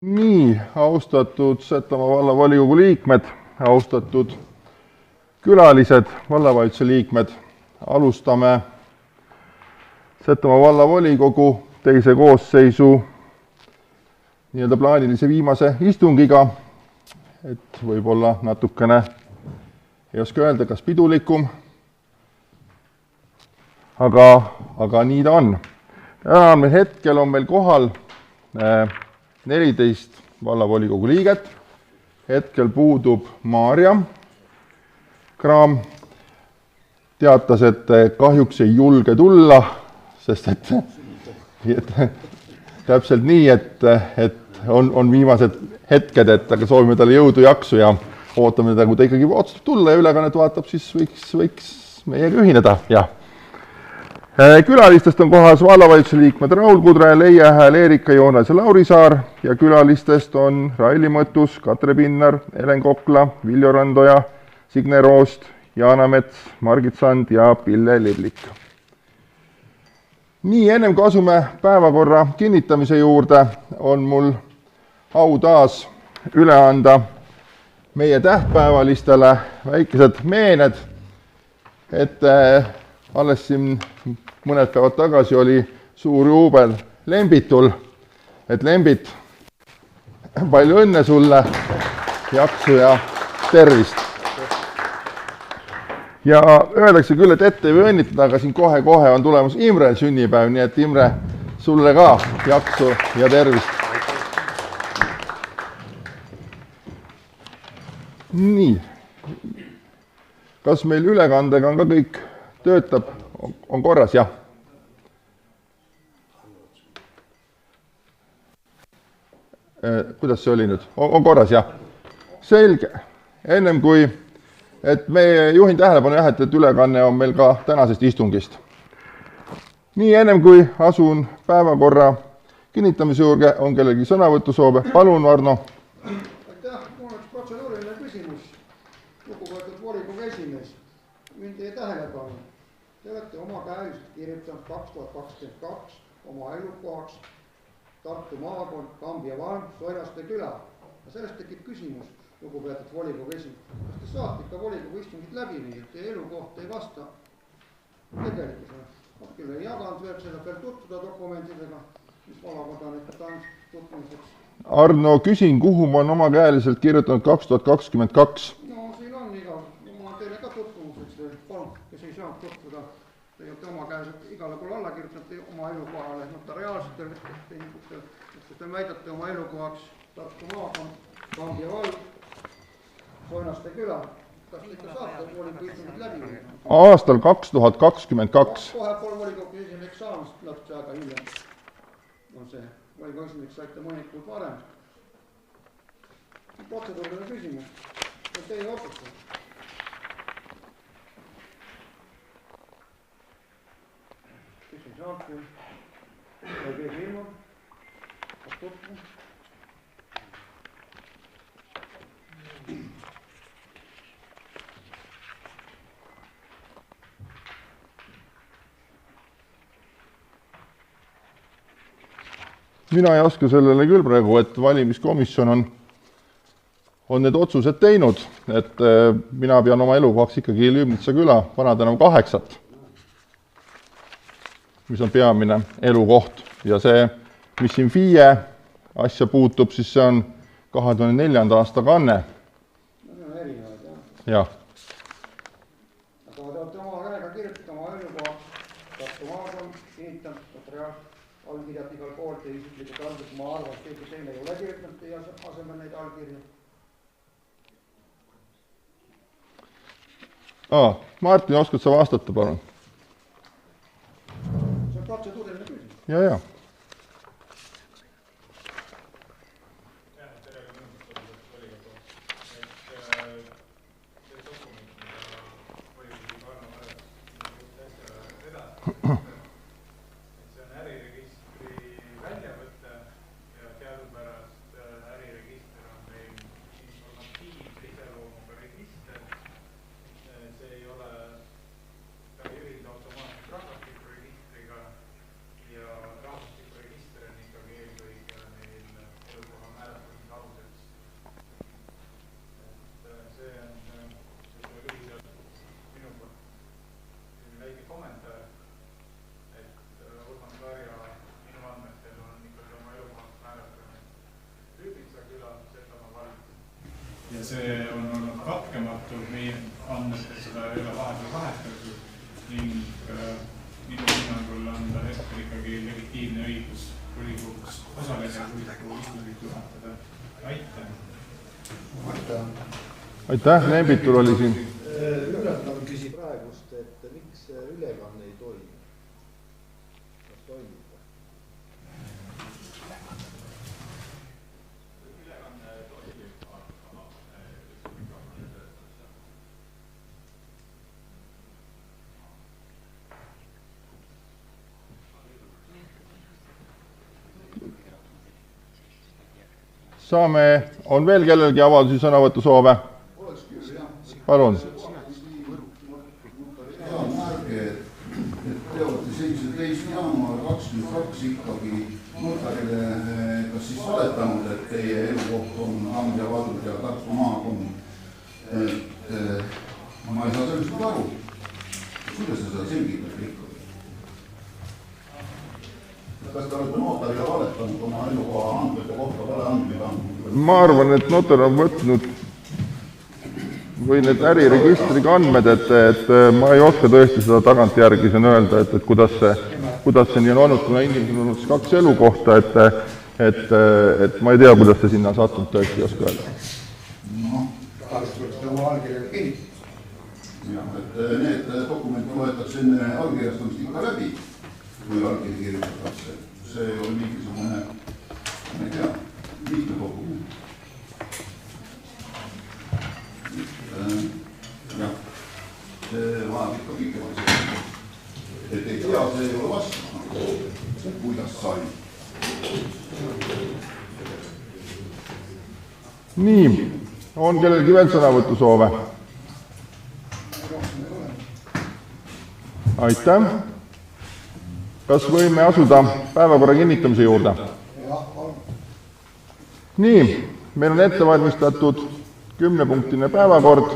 Nii, austatud Setomaa vallavolikogu liikmed, austatud külalised, vallavalitsuse liikmed, alustame Setomaa vallavolikogu teise koosseisu nii-öelda plaanilise viimase istungiga, et võib-olla natukene ei oska öelda, kas pidulikum, aga nii ta on. Hetkel on meil kohal 14 vallavolikogu liiget. Hetkel puudub Maarja Kraam. Teatas, et kahjuks ei julge tulla, sest et täpselt nii, et on viimased hetked, et aga soovime talle jõudu jaksu ja ootame teda, kui ta ikkagi otsustab tulla ja ülekannet vaatab, siis võiks meiega ühineda. Ja. Külalistest on kohas vallavalitsuse liikmed Raul Kudre, Leia Hääl, Eerika Joonas ja Lauri Saar ja külalistest on Raili Mõttus, Katre Pinnar, Helen Kokla, Viljo Randoja, Signe Roost, Jaana Mets, Margit Sand ja Pille Liblik. Nii, ennem kui asume päevakorra kinnitamise juurde, on mul au taas üle anda meie tähtpäevalistele väikesed meened, et alles siin mõned päevad tagasi oli suur juubel Lembitul, et Lembit, palju õnne sulle, jaksu ja tervist. Ja öeldakse küll, et ette ei või õnnitada, aga siin kohe on tulemus Imrel sünnipäev, nii et Imre, sulle ka jaksu ja tervist. Nii, kas meil ülekandega on ka kõik töötab? On korras, jah? Kuidas see oli nüüd? On korras, jah? Selge. Ennem kui, et me juhin tähelepanu, et ülekanne on meil ka tänasest istungist. Nii, ennem kui asun päevakorra kinnitamise juurde, on kellegi sõnavõtusoove. Palun, Arno. Aitäh, mul oleks protseduuriline küsimus. Lugupeetud volikogu esimees, mind teie tähelepanu. Te olete oma käeliselt kirjutanud 2022 oma elukohaks Tartu maakond, Kambja valm, Soiraste küla. Ja sellest tekib küsimus, lugupeetud volikogu esimees. Kas te saate ikka volikogu istungid läbi nii, et teie elukoht ei vasta tegelikkusele? Ma küll ei jaganud veel seda veel tutvuda dokumentidega, mis valakond on, et ta on tutvumiseks. Arno, küsin, kuhu ma on oma käeliselt kirjutanud 2022? No siin on iga, ma teile ka tutvumiseks, palun, kes ei saanud tutvuda. Te olete oma käeselt igale poole alla kirjutanud oma elukohale notariaalsetel tehingutel, kus te väidate oma elukohaks Tartu maakond, Kambja valm, Soinaste küla. Kas te ikka saate volikogu istungid läbi? Aastal 2022. Kohe pool volikogu esimeks saamist lõpus aega hiljem on see. Volikogu esimeks saite mõnikud varem. Protseduuriline küsimus. See on teie otsustada. Saab küll. Või keegi ilma. Kas tutvu? Mina ei oska sellele küll praegu, et valimiskomisjon on need otsused teinud, et mina pean oma elukohaks ikkagi Lübnitsa küla Vanatänav 8, mis on peamine elukoht. Ja see, mis siin FIE asja puutub, siis see on 2004. aasta kanne. No see on erinevad, jah. Jah. Aga te olete oma käega kirjutada oma elukohaks Tartu maakond, kinnitanud, allkirjad igal pool, te isiklikult allkirjad, ma arvan, et keegi teine ei ole kirjutanud teie asemel neid allkirju. Martin, oskad sa vastata, palun? See on protseduuriline küsimus. Ja. See ei ole ka eriti automaatselt rahvastikuregistriga ja see on olnud katkematu, meie andmetel seda ei ole vahepeal vahetatud ning minu hinnangul on ta hetkel ikkagi legitiimne õigus volikogus osaleda ja volikogu istungit juhatada. Aitäh! Aitäh, Lembitul oli siin. Ületav küsib praegust, et miks ülekanne ei toimi? Kas toimib? Saame, on veel kellelgi avaldusi sõnavõtu soove? Palun. Hea märge, et te olete 17. jaanuar 22 ikkagi notarile kas siis valetanud, et teie elukoht on Kambja vald ja Tartu maakond. Ma ei saa sellest aru. Kuidas te seda selgitate ikkagi? Kas te olete notarile valetanud oma elukoha andmete kohta vale andmeid andnud? Ma arvan, et notar on võtnud või need äriregistriga andmed, et ma ei oska tõesti seda tagantjärgi siin öelda, et kuidas see nii on olnud, kuna inimesel on olnud 2 elukohta, et ma ei tea, kuidas see sinna sattunud tõesti ei oska öelda. Jah, et need dokumenti võetakse enne allkirjastamist ikka läbi, kui allkirja kirjutatakse. See ei ole mingisugune, ma ei tea, liigne dokument. Jah, see vajab ikka pikemalt seda. Et ei tea, see ei ole vastu. Kuidas sai? Nii, on kellelgi veel sõnavõtu soove? Aitäh! Kas võime asuda päevakorra kinnitamise juurde? Nii, meil on ette valmistatud 10-punktine päevakord.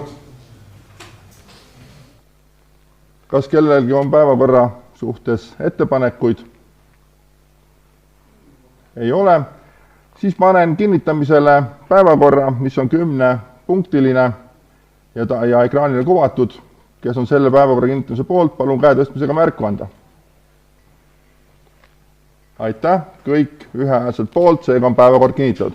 Kas kellelgi on päevakorra suhtes ettepanekuid? Ei ole. Siis panen kinnitamisele päevakorra, mis on 10-punktiline ja ekraanile kuvatud. Kes on selle päevakorra kinnitamise poolt, palun käe tõstmisega märku anda. Aitäh, kõik ühehäälselt poolt, seega on päevakord kinnitatud.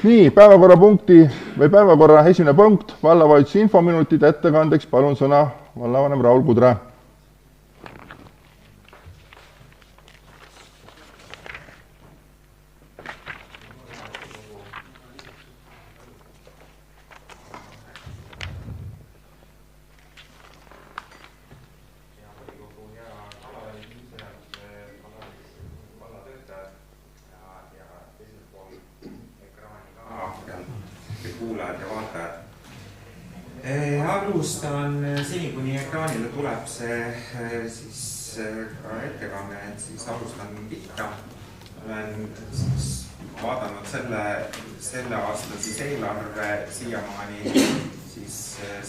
Nii, päevakorra esimene punkt, vallavalitsuse infominutid ettekandeks, palun sõna vallavanem Raul Kudre. Alustan seni, kuni ekraanile tuleb see siis ka ettekanne, et siis alustan pihta. Olen siis vaadanud selle aasta siis eelarve siiamaani siis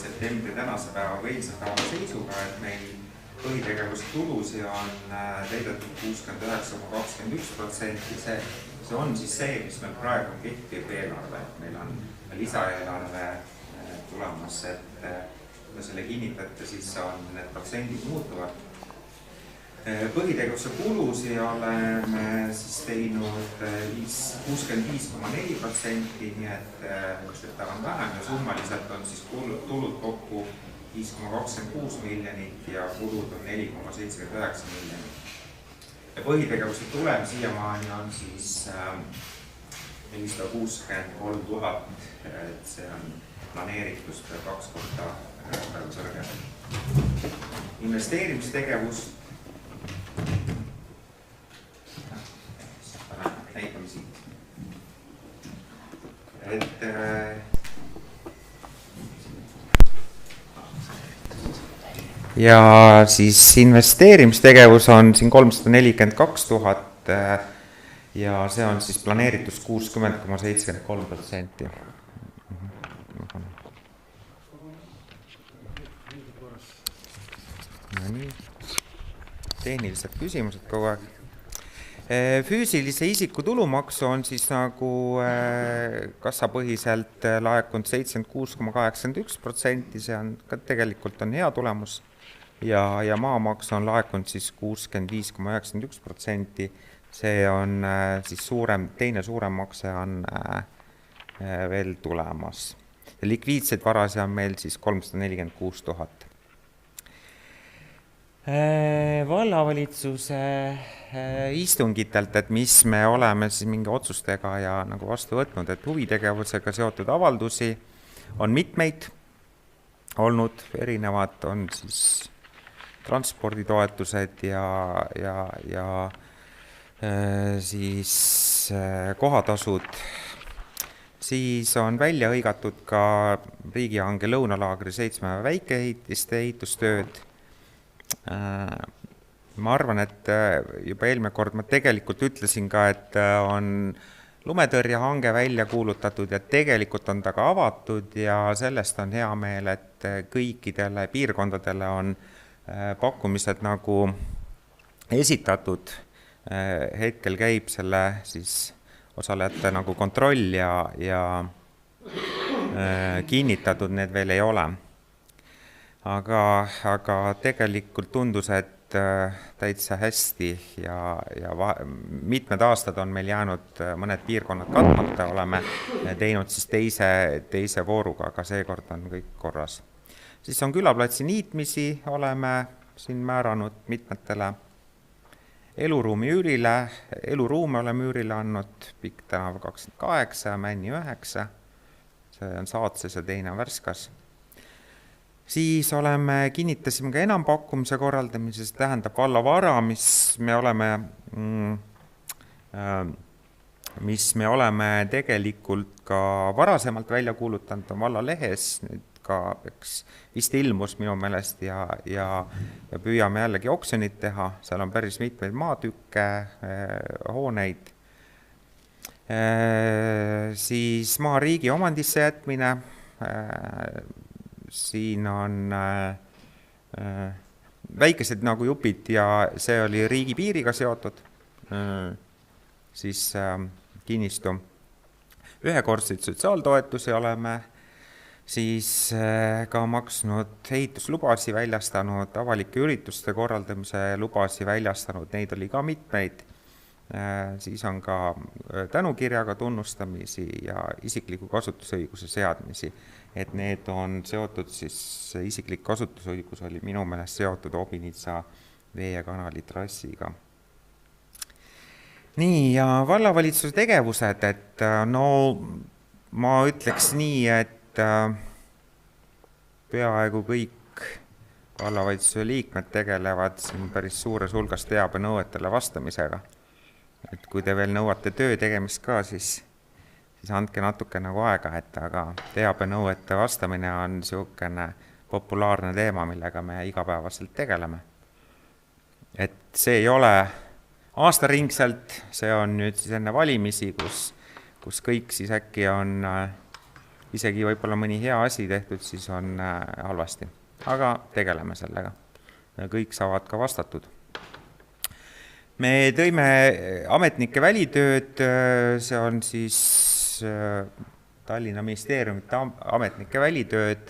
septembri tänase päeva või eilse päeva seisuga, et meil põhitegevustulusi on täidetud 69,21%. See on siis see, mis meil praegu kehtib eelarve. Meil on lisaeelarve tulemas, et kui selle kinnitate, siis on need protsendid muutuvad. Põhitegevuse kulusi oleme siis teinud 65,4%, nii et seda on vähem ja summaliselt on siis tulud kokku 5,26 miljonit ja kulud on 4,79 miljonit. Ja põhitegevuse tulem siiamaani on siis 463 000, et see on planeeritust 2 korda praegu kõrgem. Investeerimistegevus. Näitame siit. Ja siis investeerimistegevus on siin 342 000 ja see on siis planeeritus 60,73%. Tehnilised küsimused kogu aeg. Füüsilise isiku tulumaksu on siis nagu kassapõhiselt laekunud 76,81%, see on ka tegelikult on hea tulemus, ja maamaks on laekunud siis 65,91%, see on siis teine suurem makse on veel tulemas. Likviidseid varasi on meil siis 346 000. Vallavalitsuse istungitelt, et mis me oleme siis mingi otsustega ja nagu vastu võtnud, et huvitegevusega seotud avaldusi on mitmeid olnud, erinevad on siis transporditoetused ja siis kohatasud. Siis on välja hõigatud ka riigihange Lõunalaagri 7 väikeehitiste ehitustööd. Ma arvan, et juba eelmine kord ma tegelikult ütlesin ka, et on lumetõrjehange välja kuulutatud ja tegelikult on ta ka avatud ja sellest on hea meel, et kõikidele piirkondadele on pakkumised nagu esitatud. Hetkel käib selle siis osalejate nagu kontroll ja kinnitatud need veel ei ole. Aga tegelikult tundus, et täitsa hästi ja mitmed aastad on meil jäänud mõned piirkonnad katmata, oleme teinud siis teise vooruga, aga seekord on kõik korras. Siis on külaplatsi niitmisi, oleme siin määranud mitmetele eluruume oleme üürile andnud, Pikk tänav 28, Männi 9, see on Saatses ja teine on Värskas. Siis kinnitasime ka enampakkumise korraldamises, tähendab vallavara, mis me oleme tegelikult ka varasemalt välja kuulutanud, on vallalehes, nüüd ka vist ilmus minu meelest ja püüame jällegi oksjonit teha, seal on päris mitmeid maatükke, hooneid. Siis maa riigi omandisse jätmine, siin on väikesed nagu jupid ja see oli riigi piiriga seotud, siis kinnistu. Ühekordseid sotsiaaltoetusi oleme siis ka maksnud, ehituslubasi väljastanud, avalike ürituste korraldamise lubasi väljastanud, neid oli ka mitmeid. Siis on ka tänukirjaga tunnustamisi ja isikliku kasutusõiguse seadmisi, et need on seotud siis, isiklik kasutusõigus oli minu meelest seotud Obinitsa veekanali trassiga. Nii, ja vallavalitsuse tegevused, et no ma ütleks nii, et peaaegu kõik vallavalitsuse liikmed tegelevad siin päris suures hulgas teabenõuetele vastamisega. Et kui te veel nõuate töö tegemist ka, siis andke natuke nagu aega, aga teabenõuete vastamine on niisugune populaarne teema, millega me igapäevaselt tegeleme. Et see ei ole aastaringselt, see on nüüd siis enne valimisi, kus kõik siis äkki on isegi võib-olla mõni hea asi tehtud, siis on halvasti. Aga tegeleme sellega. Kõik saavad ka vastatud. Me tõime ametnike välitööd, see on siis Tallinna ministeeriumite ametnike välitööd,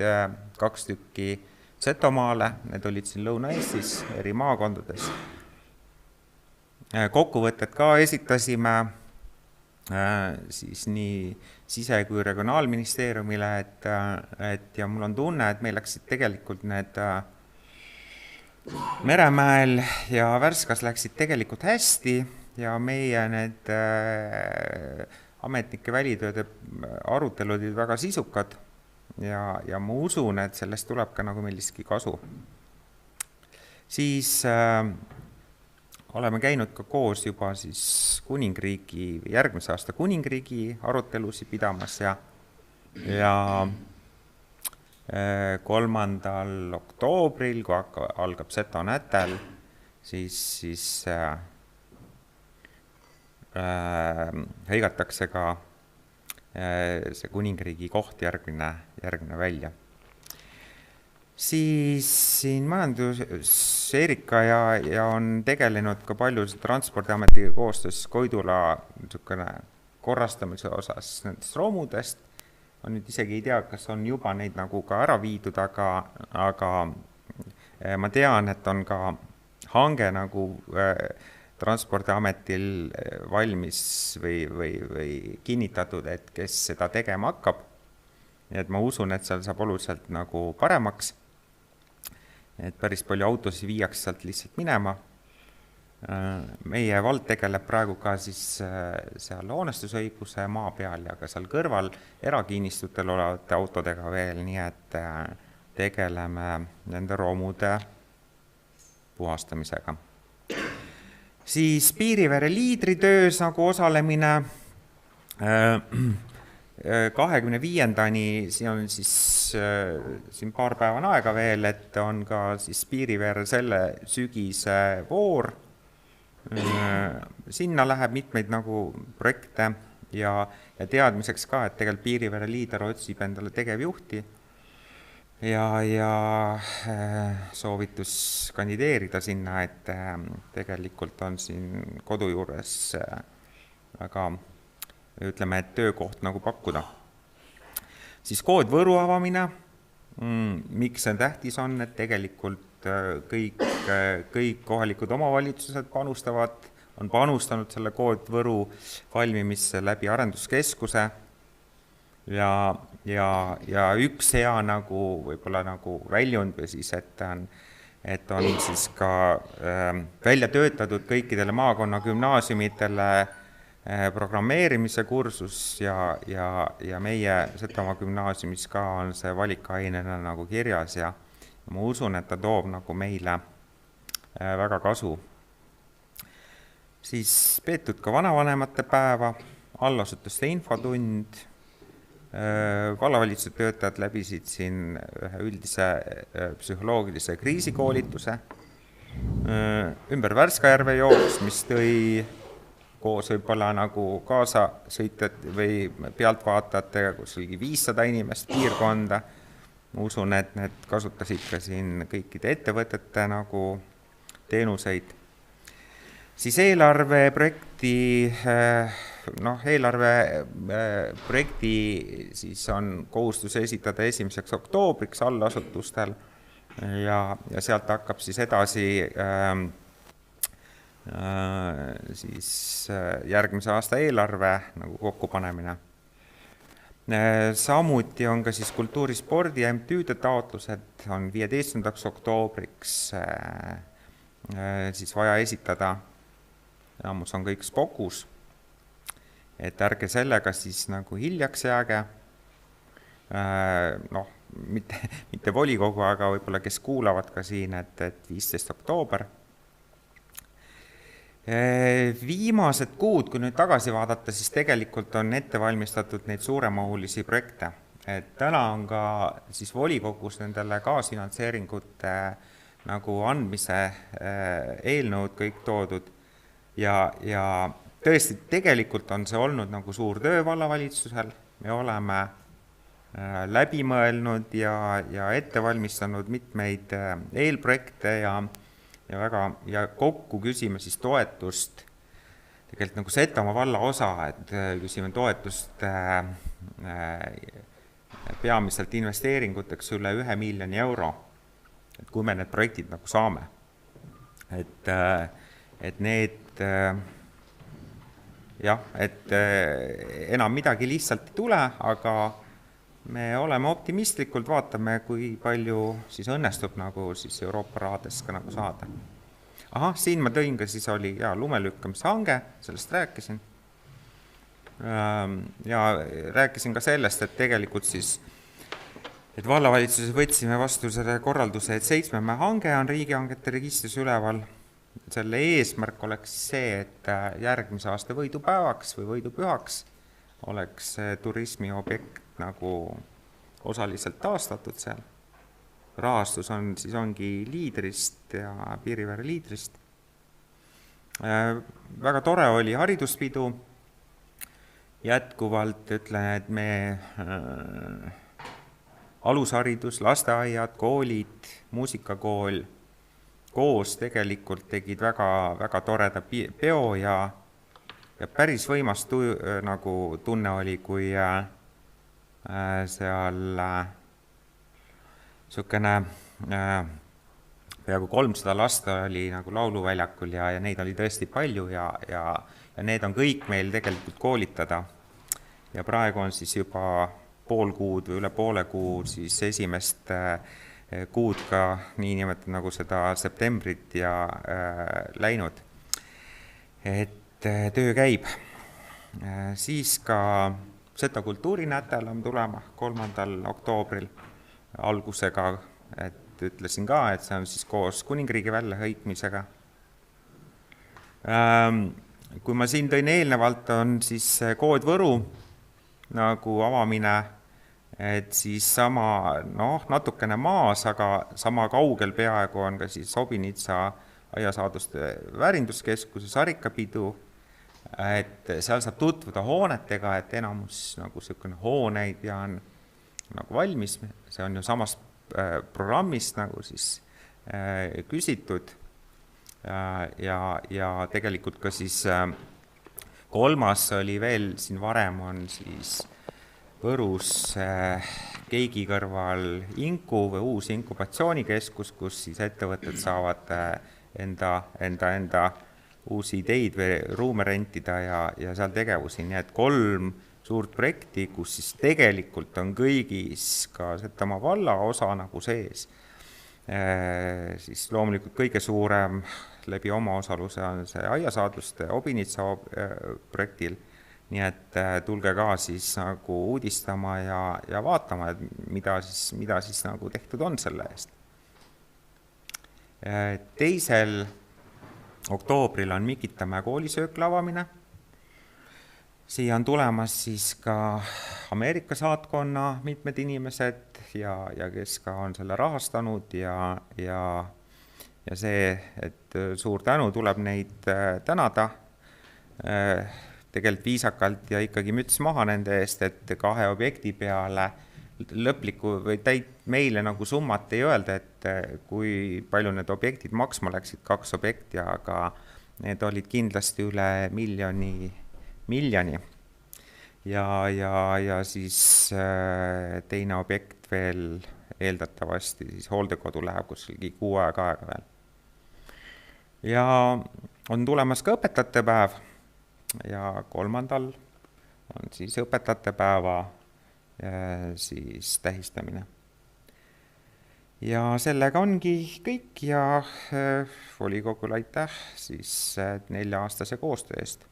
2 tükki Setomaale, need olid siin Lõuna-Eestis, eri maakondades. Kokkuvõtted ka esitasime siis nii sise- kui regionaalministeeriumile, et ja mul on tunne, et meil läksid tegelikult need Meremäel ja Värskas läksid tegelikult hästi ja meie need ametnike välitööde arutelud olid väga sisukad ja ma usun, et sellest tuleb ka nagu millestki kasu. Siis oleme käinud ka koos juba siis järgmise aasta kuningriigi arutelusi pidamas ja 3. oktoobril, kui algab Seto nädal, siis hõigatakse ka see kuningriigi koht järgmine välja. Siis siin majandus Erika ja on tegelenud ka palju Transpordiametiga koostöös Koidula korrastamise osas nendest romudest. On nüüd isegi ei tea, kas on juba neid nagu ka ära viidud, aga ma tean, et on ka hange nagu Transpordiametil valmis või kinnitatud, et kes seda tegema hakkab. Et ma usun, et seal saab oluliselt nagu paremaks. Et päris palju autosid viiaks sealt lihtsalt minema. Meie vald tegeleb praegu ka siis seal hoonestusõiguse maa peal ja ka seal kõrval erakiinnistutel olevate autodega veel, nii et tegeleme nende romude puhastamisega. Siis Piirivere liidritöös nagu osalemine 25-ndani, siin on siis siin paar päeva on aega veel, et on ka siis Piirivere selle sügise voor. Sinna läheb mitmeid nagu projekte ja teadmiseks ka, et tegelikult Piirivere liider otsib endale tegevjuhti ja soovitus kandideerida sinna, et tegelikult on siin kodu juures väga, ütleme, et töökoht nagu pakkuda. Siis kood Võru avamine, miks see tähtis on, et tegelikult kõik kohalikud omavalitsused on panustanud selle kood Võru valmimisse läbi arenduskeskuse ja üks hea nagu võib-olla nagu väljund või siis, et on siis ka välja töötatud kõikidele maakonna gümnaasiumitele programmeerimise kursus ja meie Setomaa gümnaasiumis ka on see valikainena nagu kirjas ja ma usun, et ta toob nagu meile väga kasu. Siis peetud ka vanavanemate päeva, allasutuste infotund, vallavalitsuse töötajad läbisid siin ühe üldise psühholoogilise kriisikoolituse, ümber Värskajärve jooks, mis tõi koos võib-olla nagu kaasa sõitjad või pealtvaatajatega, kus oli 500 inimest piirkonda. Ma usun, et need kasutasid ka siin kõikide ettevõtete nagu teenuseid. Siis eelarveprojekti siis on kohustus esitada 1. oktoobriks allasutustel ja sealt hakkab siis edasi siis järgmise aasta eelarve nagu kokkupanemine. Samuti on ka siis kultuurispordi ja MTÜ-de taotlused on 15. oktoobriks siis vaja esitada. Enamus on kõik spokus, et ärge sellega siis nagu hiljaks jääge. Mitte volikogu, aga võib-olla kes kuulavad ka siin, et 15. oktoober. Viimased kuud, kui nüüd tagasi vaadata, siis tegelikult on ette valmistatud neid suuremahulisi projekte. Et täna on ka siis volikogus nendele kaasfinantseeringute nagu andmise eelnõud kõik toodud ja tõesti tegelikult on see olnud nagu suur töö vallavalitsusel. Me oleme läbi mõelnud ja ette valmistanud mitmeid eelprojekte ja kokku küsime siis toetust, tegelikult nagu Setomaa valla osa, et küsime toetust peamiselt investeeringuteks üle 1 miljoni euro, et kui me need projektid nagu saame. Et need, et enam midagi lihtsalt ei tule, aga me oleme optimistlikult, vaatame, kui palju siis õnnestub nagu siis Euroopa rahadest ka nagu saada. Siin ma tõin ka siis oli lumelükkamise hange, sellest rääkisin. Ja rääkisin ka sellest, et tegelikult siis, et vallavalitsuses võtsime vastu selle korralduse, et 7 hange on riigihangete registris üleval. Selle eesmärk oleks see, et järgmise aasta võidupäevaks või võidupühaks oleks turismiobjekt nagu osaliselt taastatud seal. Rahastus on, siis ongi liidrist ja Piirivere liidrist. Väga tore oli hariduspidu. Jätkuvalt ütlen, et me alusharidus, lasteaiad, koolid, muusikakool koos tegelikult tegid väga toreda peo ja päris võimas nagu tunne oli, kui seal niisugune peaaegu 300 last oli nagu lauluväljakul ja neid oli tõesti palju ja need on kõik meil tegelikult koolitada. Ja praegu on siis juba pool kuud või üle poole kuu siis esimest kuud ka nii nimetada nagu seda septembrit ja läinud. Et töö käib. Siis ka Setomaa kultuurinädal on tulema 3. oktoobril algusega, et ütlesin ka, et see on siis koos kuningriigi väljahõikmisega. Kui ma siin tõin eelnevalt, on siis Kood Võru nagu avamine, et siis sama, natukene maas, aga sama kaugel peaaegu on ka siis Obinitsa aiasaaduste väärinduskeskuse sarikapidu, et seal saab tutvuda hoonetega, et enamus nagu selline hooneid ja on nagu valmis, see on ju samas programmist nagu siis küsitud ja tegelikult ka siis 3. oli veel siin varem on siis Võrus Keigi kõrval Inku või uus inkubatsioonikeskus, kus siis ettevõtted saavad enda uusi ideid või ruume rentida ja seal tegevusi, nii et 3 suurt projekti, kus siis tegelikult on kõigis ka Setomaa valla osa nagu sees. Siis loomulikult kõige suurem läbi oma osaluse on see aiasaaduste Obinitsa projektil, nii et tulge ka siis nagu uudistama ja vaatama, et mida siis nagu tehtud on selle eest. 2. oktoobril on Mikitamäe koolisöökla avamine. Siia on tulemas siis ka Ameerika saatkonna mitmed inimesed ja kes ka on selle rahastanud ja see, et suur tänu tuleb neid tänada tegelikult viisakalt ja ikkagi müts maha nende eest, et 2 objekti peale lõplikku või meile nagu summat ei öelda, et kui palju need objektid maksma läksid, 2 objekti, aga need olid kindlasti üle miljoni. Ja siis teine objekt veel eeldatavasti, siis hooldekodu läheb kuskil 6 aega veel. Ja on tulemas ka õpetajate päev ja 3. on siis õpetajate päeva siis tähistamine. Ja sellega ongi kõik ja volikogule aitäh siis 4-aastase koostöö eest.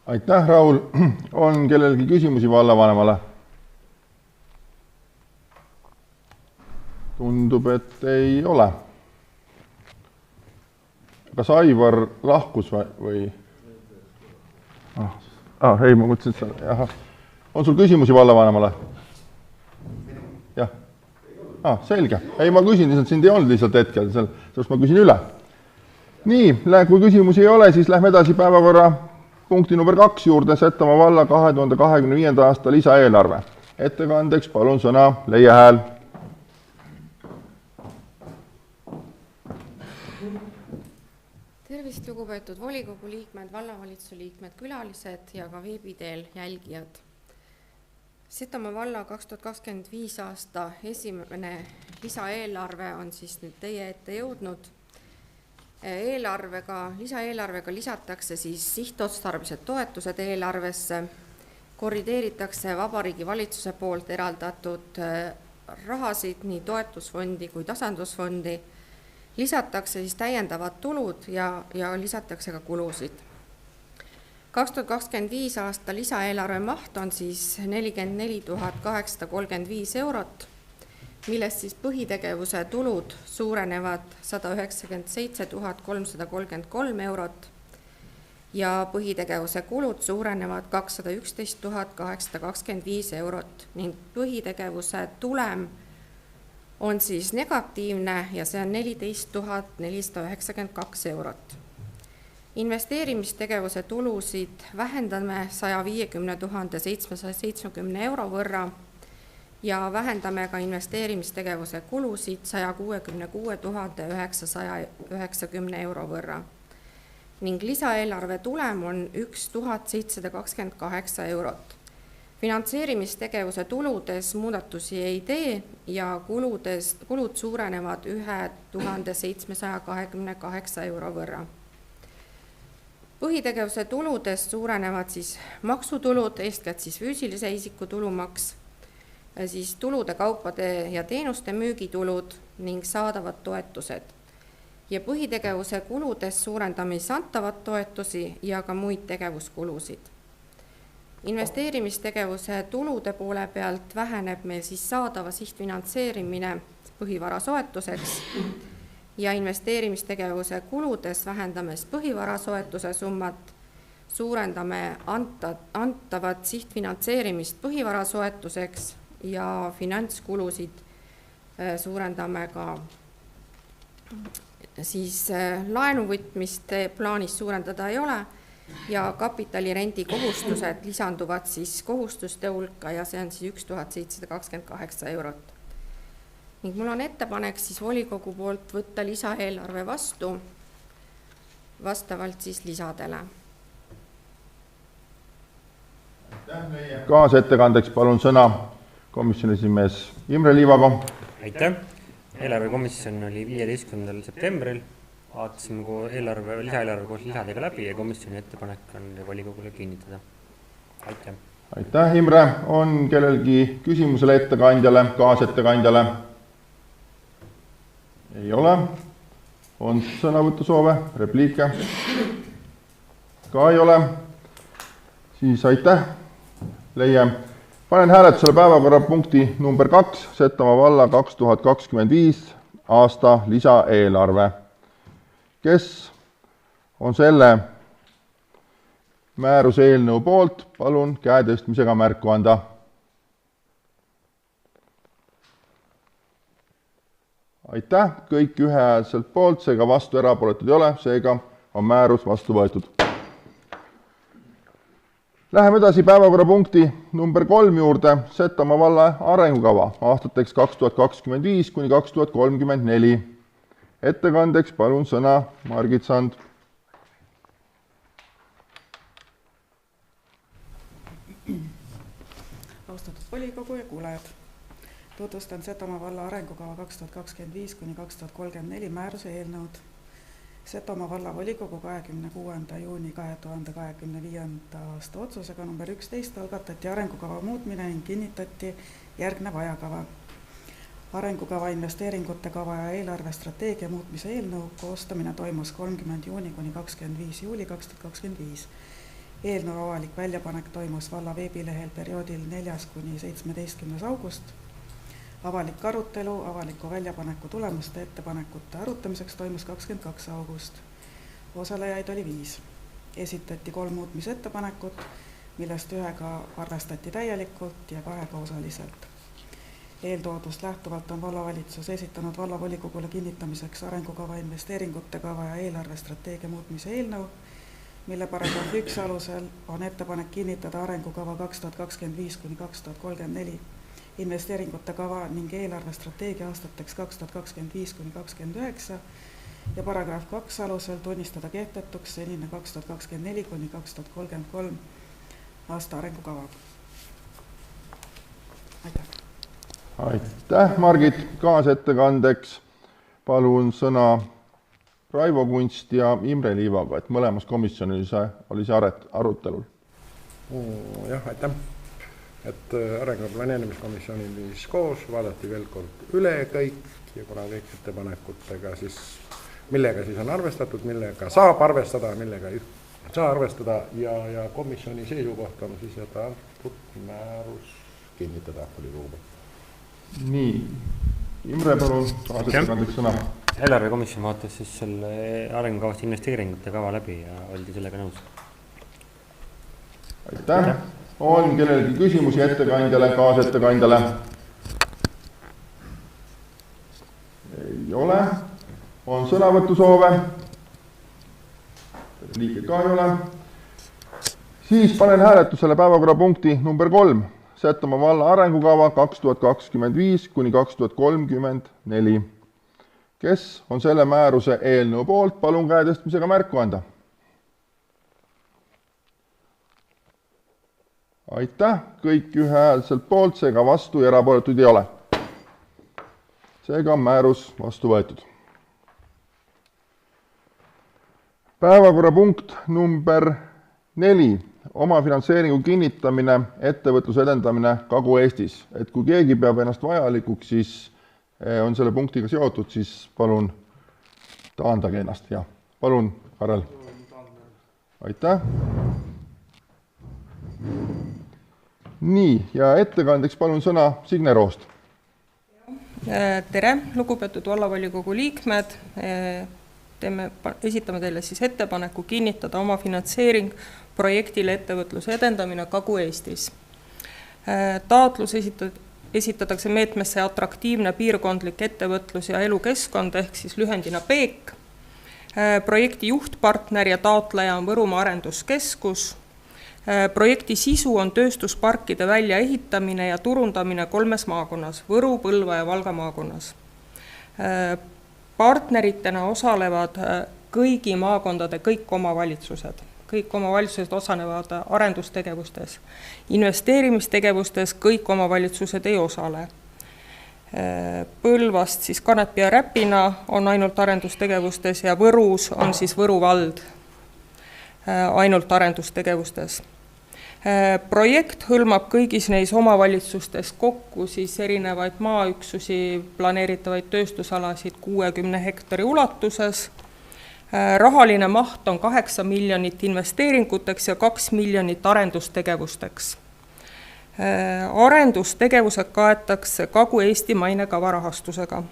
Aitäh, Raul. On kellelgi küsimusi vallavanemale? Tundub, et ei ole. Kas Aivar lahkus või? Ei, ma kutsin seda. On sul küsimusi vallavanemale? Jah. Selge. Ei, ma küsin, sind ei olnud lihtsalt hetkel, sellest ma küsin üle. Nii, kui küsimusi ei ole, siis lähme edasi päevakorra punkti number 2 juurde, Setomaa valla 2025. aasta lisaeelarve. Ettekandeks palun sõna Leia Hääl. Tervist, lugupeetud volikogu liikmed, vallavalitsuse liikmed, külalised ja ka veebiteel jälgijad. Setomaa valla 2025 aasta esimene lisaeelarve on siis nüüd teie ette jõudnud. Lisaeelarvega lisatakse siis sihtotstarbelised toetused eelarvesse, korrigeeritakse Vabariigi Valitsuse poolt eraldatud rahasid nii toetusfondi kui tasandusfondi, lisatakse siis täiendavad tulud ja lisatakse ka kulusid. 2025 aasta lisaeelarve maht on siis 44 835 eurot, millest siis põhitegevuse tulud suurenevad 197 333 eurot ja põhitegevuse kulud suurenevad 211 825 eurot ning põhitegevuse tulem on siis negatiivne ja see on 14 492 eurot. Investeerimistegevuse tulusid vähendame 150 770 euro võrra ja vähendame ka investeerimistegevuse kulusid 166 990 euro võrra. Ning lisaeelarve tulem on 1728 eurot. Finantseerimistegevuse tuludes muudatusi ei tee ja kulud suurenevad 1728 euro võrra. Põhitegevuse tuludes suurenevad siis maksutulud, eeskätt siis füüsilise isiku tulumaks, siis tulude, kaupade ja teenuste müügitulud ning saadavad toetused. Ja põhitegevuse kuludes suurendame antavad toetusi ja ka muid tegevuskulusid. Investeerimistegevuse tulude poole pealt väheneb meil siis saadava sihtfinantseerimine põhivara soetuseks ja investeerimistegevuse kuludes vähendame põhivara soetuse summat, suurendame antavat sihtfinantseerimist põhivara soetuseks ja finantskulusid suurendame ka siis laenuvõtmist plaanis suurendada ei ole ja kapitalirendi kohustused lisanduvad siis kohustuste hulka ja see on siis 1728 eurot. Ning mul on ettepanek siis volikogu poolt võtta lisaeelarve vastu vastavalt siis lisadele. Kaasettekandeks palun sõna komisjoni esimees Imre Liivaga. Aitäh! Eelarvekomisjon oli 15. septembril, vaatasime lisaeelarve koos lisadega läbi ja komisjoni ettepanek on volikogule kinnitada. Aitäh! Aitäh, Imre! On kellelgi küsimusele ettekandjale, kaasettekandjale? Ei ole. On sõnavõtusoove, repliike? Ka ei ole. Siis aitäh, Leie. Panen hääletusele päevakorrapunkti number 2, Setomaa valla 2025 aasta lisaeelarve. Kes on selle määruse eelnõu poolt, palun käe tõstmisega märku anda. Aitäh, kõik ühehäälselt poolt, seega vastu erapooletud ei ole, seega on määrus vastu võetud. Läheme edasi päevakorrapunkti number 3 juurde, Setomaa valla arengukava aastateks 2025 kuni 2034. Ettekandeks palun sõna Margit Sand. Austatud volikogu ja kuulajad, tutvustan Setomaa valla arengukava 2025 kuni 2034 määruse eelnõud. Setomaa valla volikogu 26. juuni 2025. aasta otsusega number 11 algatati arengukava muutmine ning kinnitati järgnev ajakava. Arengukava investeeringute kava ja eelarvestrateegia muutmise eelnõu koostamine toimus 30. juuni kuni 25. juuli 2025. Eelnõu avalik väljapanek toimus valla veebilehel perioodil 4. kuni 17. august. Avalik arutelu avaliku väljapaneku tulemuste ettepanekute arutamiseks toimus 22. august. Osalejaid oli 5. Esitati 3 muutmisettepanekut, millest ühega arvestati täielikult ja 2 osaliselt. Eeltoodust lähtuvalt on vallavalitsus esitanud vallavolikogule kinnitamiseks arengukava investeeringute kava ja eelarvestrateegia muutmise eelnõu, mille paragrahvi 1 alusel on ettepanek kinnitada arengukava 2025 kuni 2034 investeeringute kava ning eelarvestrateegia aastateks 2025 kuni 2029 ja paragrahv 2 alusel tunnistada kehtetuks senine 2024 kuni 2033 aasta arengukava. Aitäh! Aitäh, Margit! Kaasettekandeks palun sõna Raivo Kunst ja Imre Liivaga, et mõlemas komisjonis oli see arutelul. Jah, aitäh! Et arengu planeerimiskomisjonis koos vaadati veel kord üle kõik ja kuna kõik ettepanekutega siis, millega siis on arvestatud, millega saab arvestada, millega ei saa arvestada ja komisjoni seisukoht on siis jätta määrus kinnitada volikogu. Nii, Imre, palun kaasettekandeks sõna. Eelarvekomisjon vaatas siis selle arengukavast investeeringute kava läbi ja oldi sellega nõus. Aitäh! On kellelgi küsimusi ettekandjale, kaasettekandjale? Ei ole. On sõnavõtusoove? Liike ka ei ole. Siis panen hääletusele päevakorrapunkti number 3. Setomaa valla arengukava 2025 kuni 2034. Kes on selle määruse eelnõu poolt, palun käe tõstmisega märku anda. Aitäh, kõik ühehäälselt poolt, seega vastu ja erapooletuid ei ole. Seega on määrus vastu võetud. Päevakorrapunkt number 4. Omafinantseeringu kinnitamine, ettevõtluse edendamine Kagu-Eestis. Et kui keegi peab ennast vajalikuks, siis on selle punktiga seotud, siis palun taandage ennast. Ja, palun, Karel. Aitäh. Nii, ja ettekandeks palun sõna Signe Roost. Tere, lugupeetud vallavolikogu liikmed. Esitame teile siis ettepaneku kinnitada omafinantseering projektile ettevõtluse edendamine Kagu-Eestis. Taotlus esitatakse meetmesse atraktiivne piirkondlik ettevõtlus ja elukeskkond ehk siis lühendina PEEK. Projekti juhtpartner ja taotleja on Võrumaa Arenduskeskus. Projekti sisu on tööstusparkide väljaehitamine ja turundamine 3 maakonnas, Võru, Põlva ja Valga maakonnas. Partneritena osalevad kõigi maakondade kõik omavalitsused. Kõik omavalitsused osalevad arendustegevustes. Investeerimistegevustes kõik omavalitsused ei osale. Põlvast siis Kanepi ja Räpina on ainult arendustegevustes ja Võrus on siis Võru vald ainult arendustegevustes. Projekt hõlmab kõigis neis omavalitsustes kokku siis erinevaid maaüksusi, planeeritavaid tööstusalasid 60 hektari ulatuses. Rahaline maht on 8 miljonit investeeringuteks ja 2 miljonit arendustegevusteks. Arendustegevused kaetakse Kagu-Eesti mainekava rahastusega.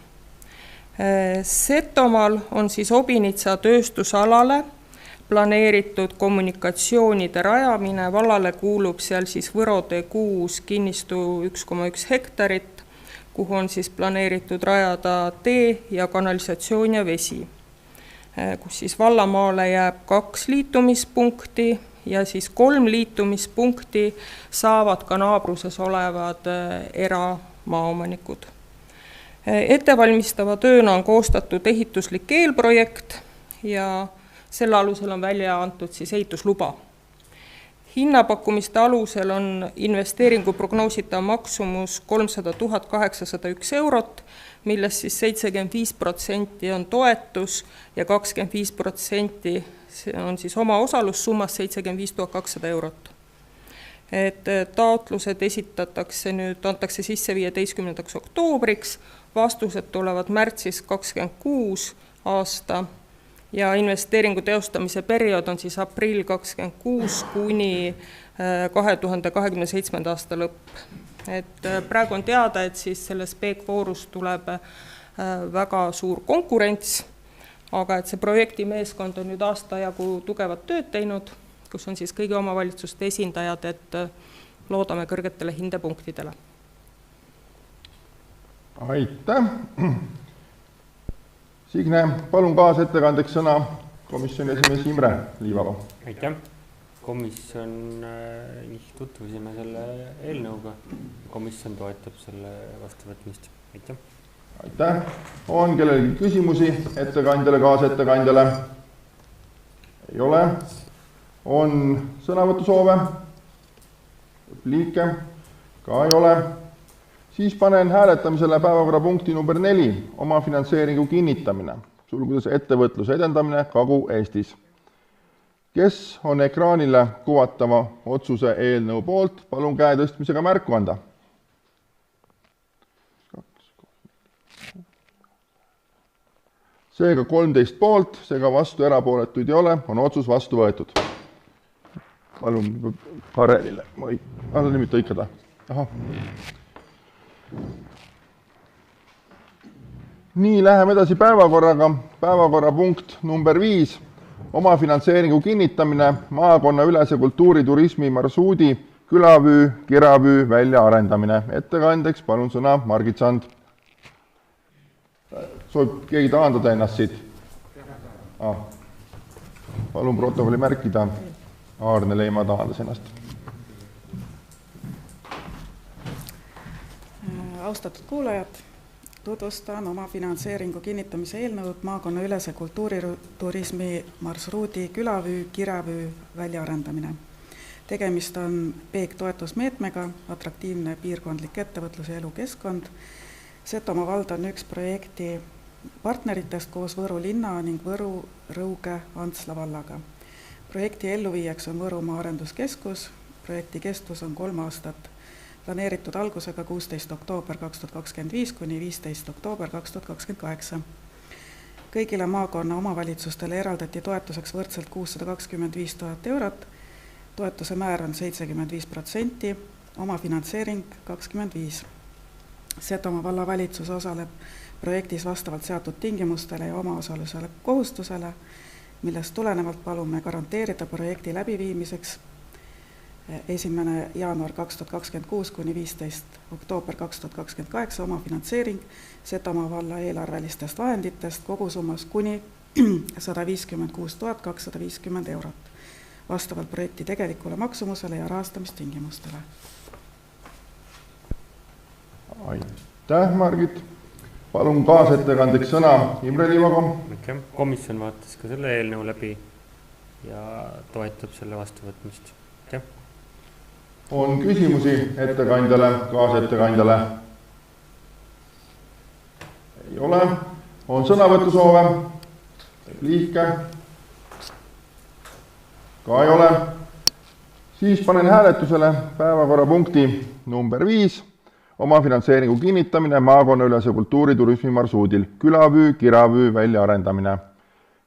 Setomaal on siis Obinitsa tööstusalale planeeritud kommunikatsioonide rajamine, vallale kuulub seal siis Võrotee 6 kinnistu 1,1 hektarit, kuhu on siis planeeritud rajada tee ja kanalisatsioon ja vesi, kus siis vallamaale jääb 2 liitumispunkti ja siis 3 liitumispunkti saavad ka naabruses olevad eramaaomanikud. Ettevalmistava tööna on koostatud ehituslik eelprojekt ja selle alusel on välja antud siis ehitusluba. Hinnapakkumiste alusel on investeeringu prognoositav maksumus 300 801 eurot, millest siis 75% on toetus ja 25% on siis oma osalussummas 75 200 eurot. Et taotlused antakse sisse 15. oktoobriks, vastused tulevad märtsis 26 aasta ja investeeringu teostamise periood on siis aprill 26 kuni 2027. aasta lõpp. Et praegu on teada, et siis selles PEEK-voorus tuleb väga suur konkurents, aga et see projekti meeskond on nüüd aasta jagu tugevat tööd teinud, kus on siis kõigi omavalitsuste esindajad, et loodame kõrgetele hindepunktidele. Aitäh! Signe, palun kaasettekandeks sõna komisjoni esimees Imre Liivalo. Aitäh! Komisjon tutvusime selle eelnõuga. Komisjon toetab selle vastuvõtmist. Aitäh! Aitäh! On kellelgi küsimusi ettekandjale, kaasettekandjale? Ei ole. On sõnavõtusoove? Repliike? Ka ei ole. Siis panen hääletamisele päevakorrapunkti number 4, omafinantseeringu kinnitamine, sulgudes ettevõtluse edendamine Kagu-Eestis. Kes on ekraanile kuvatava otsuse eelnõu poolt, palun käe tõstmisega märku anda. Seega 13 poolt, seega vastu erapooletuid ei ole, on otsus vastu võetud. Palun Karelile, nüüd tõikada. Aha. Nii, läheme edasi päevakorraga. Päevakorrapunkt number 5, omafinantseeringu kinnitamine, maakonna ülese kultuuriturismi marsuudi, külavüü, kiravüü väljaarendamine. Ettekandeks palun sõna Margit Sand. Soovib keegi taandada ennast siit? Palun protokolli märkida. Aarne Leima taandas ennast. austatud kuulajad, tutvustan oma finantseeringu kinnitamise eelnõud maakonnaülese kultuuriturismi marsruudi külavüü, kiravüü väljaarendamine. Tegemist on PEEK-toetusmeetmega, atraktiivne piirkondlik ettevõtlus ja elukeskkond. Setomaa vald on üks projekti partneritest koos Võru linna ning Võru, Rõuge, Antsla vallaga. Projekti elluviijaks on Võrumaa arenduskeskus, projekti kestvus on 3 aastat, planeeritud algusega 16. oktoober 2025 kuni 15. oktoober 2028. Kõigile maakonna omavalitsustele eraldati toetuseks võrdselt 625 000 eurot, toetuse määr on 75%, omafinantseering 25%. Setomaa vallavalitsus osaleb projektis vastavalt seatud tingimustele ja omaosalusele kohustusele, millest tulenevalt palume garanteerida projekti läbiviimiseks 1. jaanuar 2026 kuni 15. oktoober 2028 omafinantseering Setomaa valla eelarvelistest vahenditest kogusummas kuni 156 250 eurot, vastavalt projekti tegelikule maksumusele ja rahastamistingimustele. Aitäh, Margit! Palun kaasettekandeks sõna Imre Liivago. Komisjon vaatas ka selle eelnõu läbi ja toetab selle vastuvõtmist. On küsimusi ettekandjale, kaasettekandjale? Ei ole. On sõnavõtusoove? Repliike? Ka ei ole. Siis panen hääletusele päevakorrapunkti number 5. Omafinantseeringu kinnitamine maakonnaülese kultuuriturismi marsruudil, külavüü, kiravüü väljaarendamine.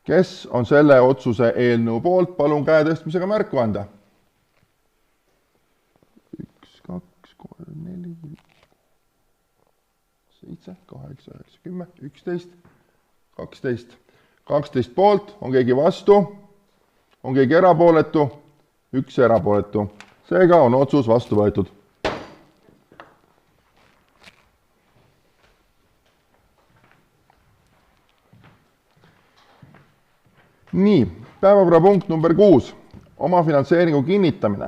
Kes on selle otsuse eelnõu poolt, palun käe tõstmisega märku anda. 1, 2, 3, 4, 7, 8, 9, 10, 11, 12. 12 poolt, on keegi vastu, on keegi erapooletu, 1 erapooletu. Seega on otsus vastu võetud. Nii, päevakorrapunkt number 6. Omafinantseeringu kinnitamine.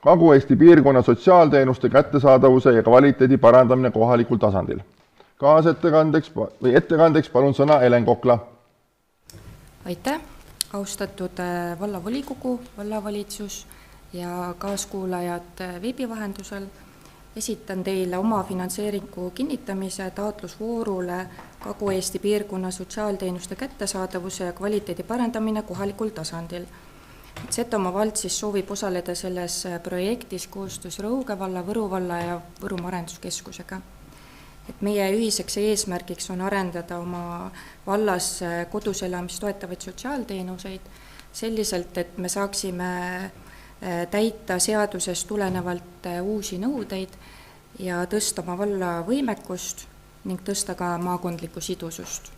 Kagu-Eesti piirkonna sotsiaalteenuste kättesaadavuse ja kvaliteedi parandamine kohalikul tasandil. Ettekandeks palun sõna Helen Kokla. Aitäh, austatud vallavolikogu, vallavalitsus ja kaaskuulajad veebivahendusel. Esitan teile omafinantseeringu kinnitamise taotlusvoorule Kagu-Eesti piirkonna sotsiaalteenuste kättesaadavuse ja kvaliteedi parandamine kohalikul tasandil. Setomaa vald siis soovib osaleda selles projektis koostöös Rõuge valla, Võru valla ja Võrumaa arenduskeskusega. Meie ühiseks eesmärgiks on arendada oma vallas kodus elamist toetavaid sotsiaalteenuseid selliselt, et me saaksime täita seadusest tulenevalt uusi nõudeid ja tõsta oma valla võimekust ning tõsta ka maakondlikku sidusust.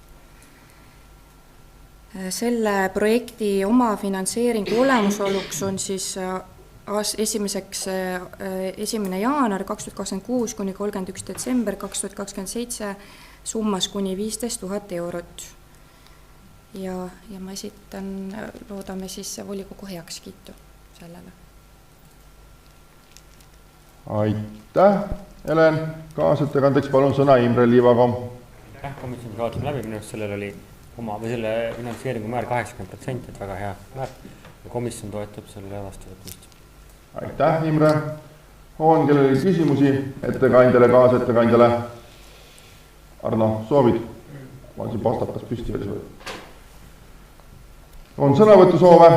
Selle projekti omafinantseeringu olemusoluks on siis 1. jaanuar 2026 kuni 31. detsember 2027 summas kuni 15 000 eurot. Ja ma esitan, loodame siis volikogu heakskiitu sellele. Aitäh, Helen! Kaasettekandeks palun sõna Imre Liivago. Komisjoni vaatasime läbi, minu sellel oli selle finantseeringu määr 80%, et väga hea määr. Ja komisjon toetab selle vastuvõtmist. Aitäh, Imre! On kellel küsimusi ettekandjale, kaasettekandjale? Arno, soovid? Ma olen siin pastakas püsti veel või? On sõnavõtusoove?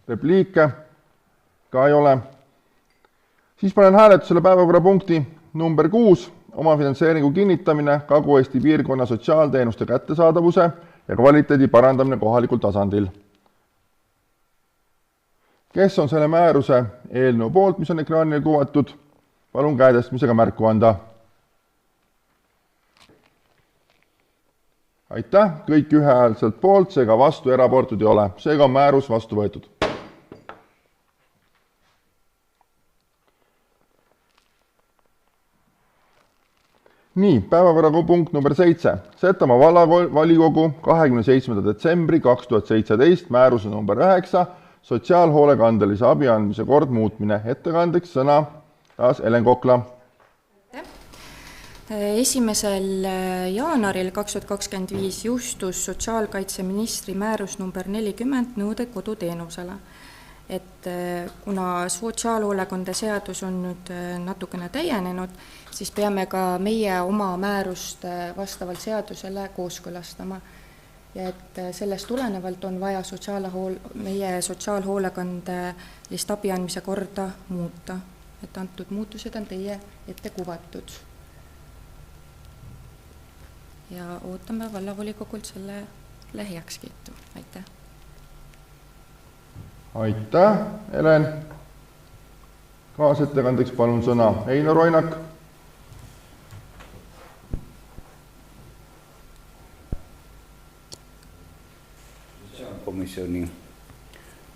Repliike? Ka ei ole. Siis panen hääletusele päevakorrapunkti number 6, omafinantseeringu kinnitamine Kagu-Eesti piirkonna sotsiaalteenuste kättesaadavuse ja kvaliteedi parandamine kohalikul tasandil. Kes on selle määruse eelnõu poolt, mis on ekraanile kuvatud? Palun käe tõstmisega märku anda. Aitäh, kõik ühehäälselt poolt, seega vastu erapooletud ei ole. Seega on määrus vastu võetud. Nii, päevakorrapunkt number 7. Setomaa vallavolikogu 27. detsembri 2017 määruse number 9 sotsiaalhoolekandelise abi andmise kord muutmine. Ettekandeks sõna taas Helen Kokla. 1. jaanuaril 2025 jõustus sotsiaalkaitseministri määrus number 40 nõuded koduteenusele. Et kuna sotsiaalhoolekande seadus on nüüd natukene täienenud, siis peame ka meie oma määrust vastavalt seadusele kooskõlastama. Ja et sellest tulenevalt on vaja meie sotsiaalhoolekandest abi andmise korda muuta. Et antud muutused on teie ette kuvatud. Ja ootame vallavolikogult selle heakskiitu. Aitäh! Aitäh, Helen! Kaasettekandeks palun sõna Einar Oinak. Komisjoni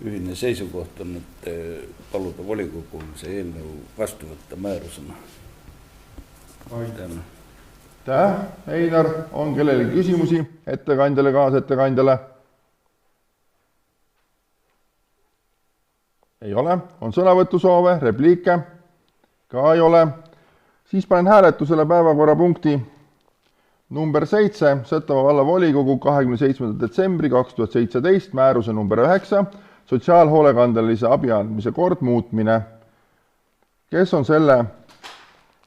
ühine seisukoht on, et paluda volikogul see eelnõu vastu võtta määrusena. Aitäh, Einar! On kellelgi küsimusi ettekandjale, kaasettekandjale? Ei ole. On sõnavõtusoove, repliike? Ka ei ole. Siis panen hääletusele päevakorrapunkti number 7, Setomaa vallavolikogu 27. detsembri 2017 määruse number 9, sotsiaalhoolekandelise abi andmise kord muutmine. Kes on selle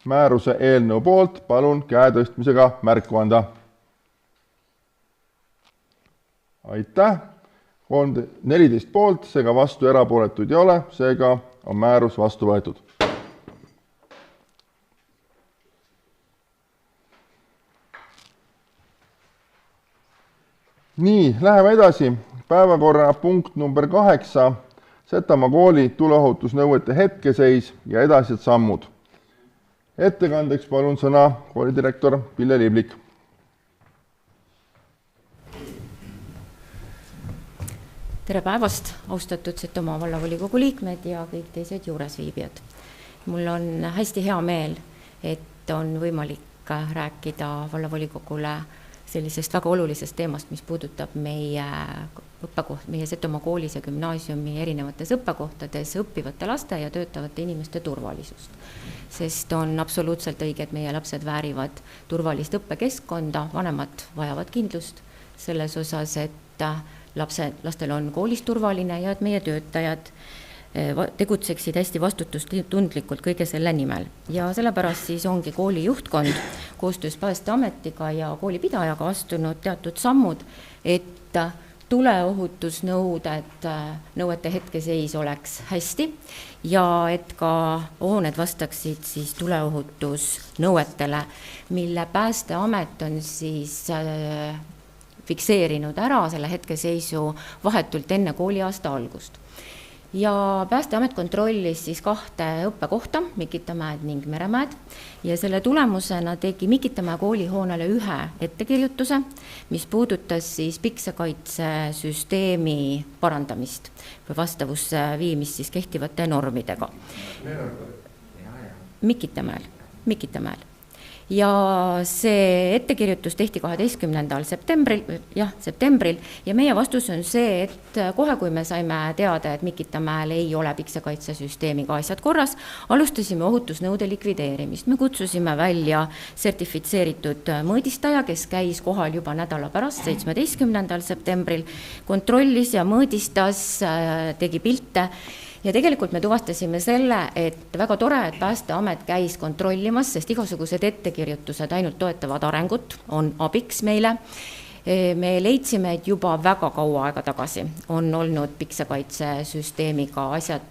määruse eelnõu poolt, palun käe tõstmisega märku anda. Aitäh! 14 poolt, seega vastu erapooletuid ei ole, seega on määrus vastu võetud. Nii, läheme edasi. Päevakorrapunkt number 8, Setomaa kooli tuleohutusnõuete hetkeseis ja edasised sammud. Ettekandeks palun sõna koolidirektor Pille Liblik. Tere päevast, austatud Setomaa vallavolikogu liikmed ja kõik teised juuresviibijad. Mul on hästi hea meel, et on võimalik rääkida vallavolikogule sellisest väga olulisest teemast, mis puudutab meie Setomaa koolis ja gümnaasiumi erinevates õppekohtades õppivate laste ja töötavate inimeste turvalisust. Sest on absoluutselt õige, et meie lapsed väärivad turvalist õppekeskkonda, vanemad vajavad kindlust selles osas, et lastel on koolis turvaline ja et meie töötajad tegutseksid hästi vastutustundlikult kõige selle nimel. Ja sellepärast siis ongi kooli juhtkond koostöös Päästeametiga ja koolipidajaga astunud teatud sammud, et tuleohutusnõuete hetkeseis oleks hästi ja et ka hooned vastaksid siis tuleohutusnõuetele, mille Päästeamet on siis fikseerinud ära selle hetkeseisu vahetult enne kooliaasta algust. Ja Päästeamet kontrollis siis 2 õppekohta, Mikitamäed ning Meremäed, ja selle tulemusena tegi Mikitamäe koolihoonele 1 ettekirjutuse, mis puudutas siis piksakaitsesüsteemi parandamist või vastavusse viimist siis kehtivate normidega. Mikitamäel. Ja see ettekirjutus tehti 12. septembril ja meie vastus on see, et kohe kui me saime teada, et Mikitamäel ei ole piksakaitsesüsteemiga asjad korras, alustasime ohutusnõude likvideerimist. Me kutsusime välja sertifitseeritud mõõdistaja, kes käis kohal juba nädala pärast, 17. septembril, kontrollis ja mõõdistas, tegi pilte. Ja tegelikult me tuvastasime selle, et väga tore, et Päästeamet käis kontrollimas, sest igasugused ettekirjutused ainult toetavad arengut, on abiks meile. Me leidsime, et juba väga kaua aega tagasi on olnud piksakaitsesüsteemiga asjad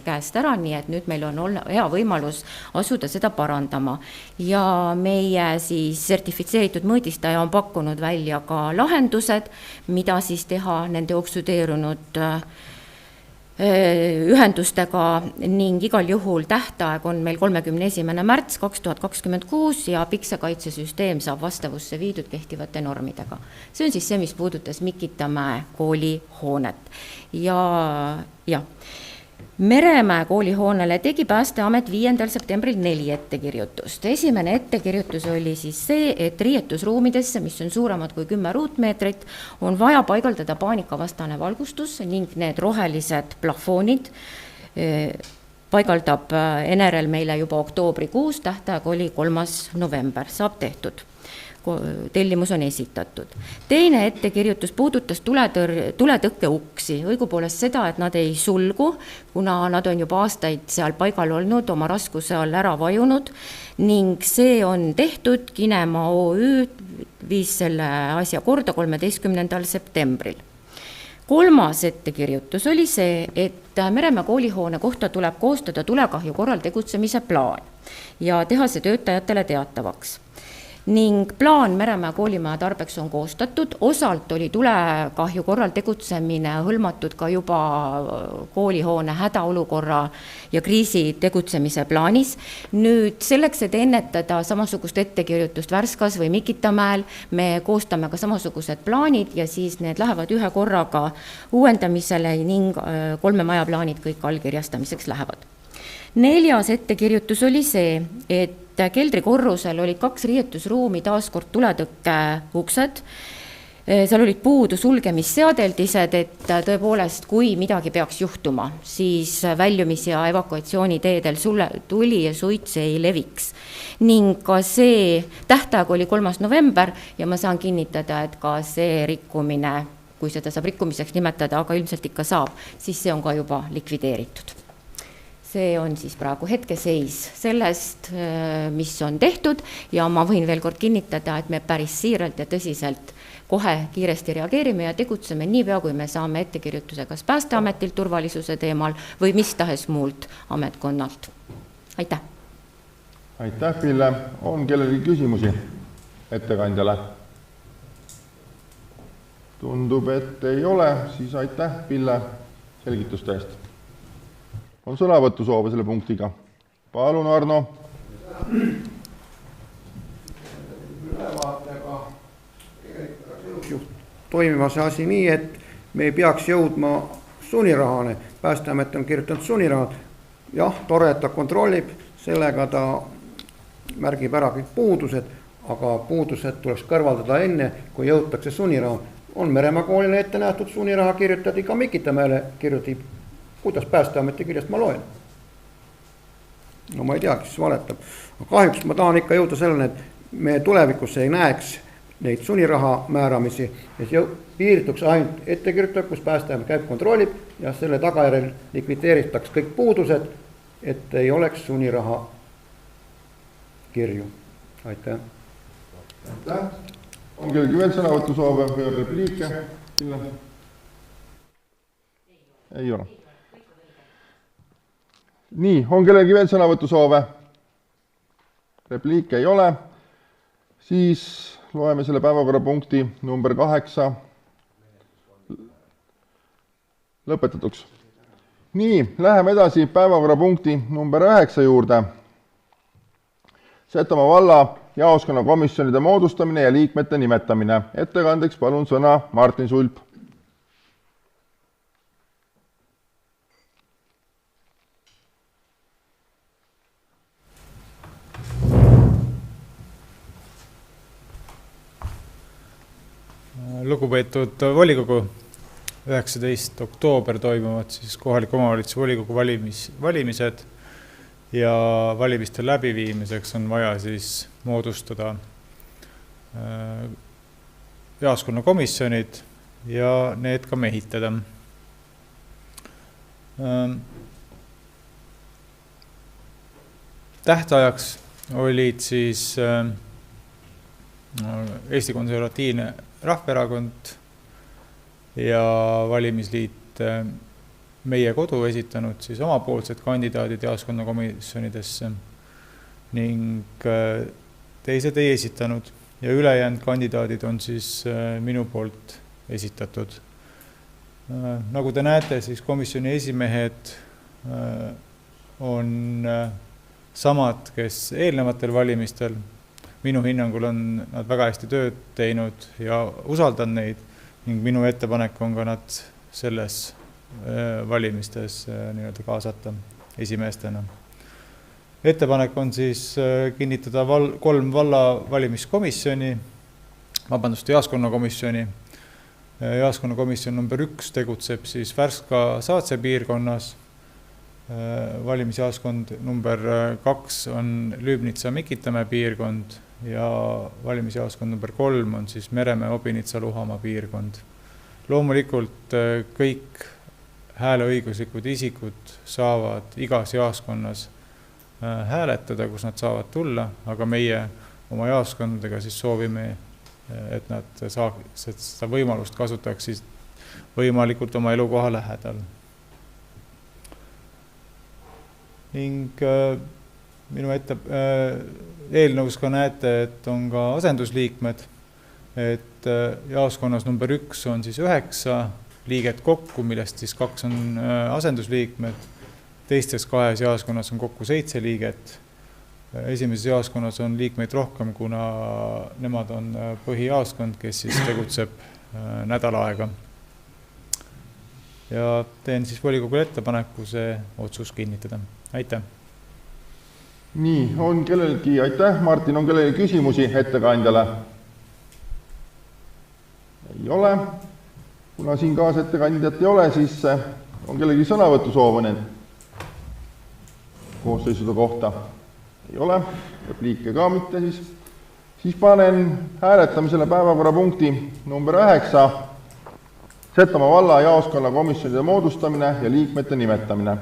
käest ära, nii et nüüd meil on hea võimalus asuda seda parandama. Ja meie siis sertifitseeritud mõõdistaja on pakkunud välja ka lahendused, mida siis teha nende oksudeerunud ühendustega ning igal juhul tähtaeg on meil 31. märts 2026 ja piksakaitsesüsteem saab vastavusse viidud kehtivate normidega. See on siis see, mis puudutas Mikitamäe koolihoonet. Ja Meremäe koolihoonele tegi Päästeamet 5. septembril 4 ettekirjutust. Esimene ettekirjutus oli siis see, et riietusruumidesse, mis on suuremad kui 10 ruutmeetrit, on vaja paigaldada paanikavastane valgustus ning need rohelised plafoonid paigaldab Enerel meile juba oktoobrikuus, tähtaeg oli 3. november, saab tehtud. Tellimus on esitatud. Teine ettekirjutus puudutas tuletõkke uksi, õigupoolest seda, et nad ei sulgu, kuna nad on juba aastaid seal paigal olnud, oma raskuse all ära vajunud ning see on tehtud, Kinema OÜ viis selle asja korda 13. septembril. 3. ettekirjutus oli see, et Meremäe koolihoone kohta tuleb koostada tulekahju korral tegutsemise plaan ja teha see töötajatele teatavaks. Ning plaan Meremäe koolimaja tarbeks on koostatud, osalt oli tulekahju korral tegutsemine hõlmatud ka juba koolihoone hädaolukorra ja kriisi tegutsemise plaanis. Nüüd selleks, et ennetada samasugust ettekirjutust Värskas või Mikitamäel, me koostame ka samasugused plaanid ja siis need lähevad ühe korraga uuendamisele ning 3 maja plaanid kõik allkirjastamiseks lähevad. 4. ettekirjutus oli see, et keldrikorrusel olid 2 riietusruumi taaskord tuletõkke uksed. Seal olid puudu sulgemisseadeldised, et tõepoolest, kui midagi peaks juhtuma, siis väljumis- ja evakuatsiooniteedel tuli ja suits ei leviks. Ning ka see tähtaeg oli 3. november ja ma saan kinnitada, et ka see rikkumine, kui seda saab rikkumiseks nimetada, aga ilmselt ikka saab, siis see on ka juba likvideeritud. See on siis praegu hetkeseis sellest, mis on tehtud ja ma võin veel kord kinnitada, et me päris siiralt ja tõsiselt kohe kiiresti reageerime ja tegutseme niipea, kui me saame ettekirjutuse kas Päästeametilt turvalisuse teemal või mis tahes muult ametkonnalt. Aitäh! Aitäh, Pille! On kellelgi küsimusi ettekandjale? Tundub, et ei ole, siis aitäh, Pille, selgituste eest. On sõnavõtusoove selle punktiga? Palun, Arno. Ülevaatega toimima see asi nii, et me ei peaks jõudma sunnirahane. Päästeamet on kirjutanud sunnirahad. Jah, tore, et ta kontrollib, sellega ta märgib ära kõik puudused, aga puudused tuleks kõrvaldada enne, kui jõutakse sunniraha. On Meremäe koolile ette nähtud sunniraha kirjutati, ka Mikitamäele kirjutab. Kuidas Päästeameti kirjast ma loen? No ma ei tea, kes valetab. Kahjuks ma tahan ikka jõuda sellele, et me tulevikus ei näeks neid sunniraha määramisi, et piirduks ainult ettekirjutab, kus Päästeamet käib, kontrollib ja selle tagajärjel likvideeritaks kõik puudused, et ei oleks sunniraha kirju. Aitäh. Aitäh. On kellelgi veel sõnavõtusoove või repliike? Ei ole. Nii, on kellelgi veel sõnavõtusoove? Repliike ei ole. Siis loeme selle päevakorrapunkti number 8 lõpetatuks. Nii, läheme edasi päevakorrapunkti number 9 juurde. Setomaa valla jaoskonnakomisjonide moodustamine ja liikmete nimetamine. Ettekandeks palun sõna Martin Sulp. Lugupeetud volikogu, 19. oktoober toimuvad siis kohaliku omavalitsuse volikogu valimised ja valimiste läbiviimiseks on vaja siis moodustada jaoskonnakomisjonid ja need ka mehitada. Tähtajaks olid siis Eesti Konservatiivne Rahvaerakond ja valimisliit Meie Kodu esitanud siis omapoolsed kandidaadid jaoskonnakomisjonidesse ning teised ei esitanud ja ülejäänud kandidaadid on siis minu poolt esitatud. Nagu te näete, siis komisjoni esimehed on samad, kes eelnevatel valimistel. Minu hinnangul on nad väga hästi tööd teinud ja usaldan neid ning minu ettepanek on ka nad selles valimistes nii-öelda kaasata esimeestena. Ettepanek on siis kinnitada 3 valla valimiskomisjoni, jaoskonnakomisjoni. Jaoskonnakomisjon number 1 tegutseb siis Värska Saatse piirkonnas. valimisjaoskond number 2 on Lüübnitsa-Mikitamäe piirkond ja valimisjaoskond number 3 on siis Meremäe-Obinitsa-Luhamaa piirkond. Loomulikult kõik hääleõiguslikud isikud saavad igas jaoskonnas hääletada, kus nad saavad tulla, aga meie oma jaoskondadega siis soovime, et nad seda võimalust kasutaks siis võimalikult oma elukoha lähedal. Ning minu eelnõus ka näete, et on ka asendusliikmed, et jaoskonnas number 1 on siis 9 liiget kokku, millest siis 2 on asendusliikmed, teistes 2 jaoskonnas on kokku 7 liiget. Esimeses jaoskonnas on liikmeid rohkem, kuna nemad on põhijaoskond, kes siis tegutseb nädal aega. Ja teen siis volikogule ettepaneku see otsus kinnitada. Aitäh! Nii, on kellelgi, aitäh Martin, on kellelgi küsimusi ettekandjale? Ei ole. Kuna siin kaasettekandjat ei ole, siis on kellelgi sõnavõtu soovene koosseisude kohta? Ei ole, repliike ka mitte siis. Siis panen hääletamisele päevakorrapunkti number 9, Setomaa valla jaoskonna komisjonide moodustamine ja liikmete nimetamine.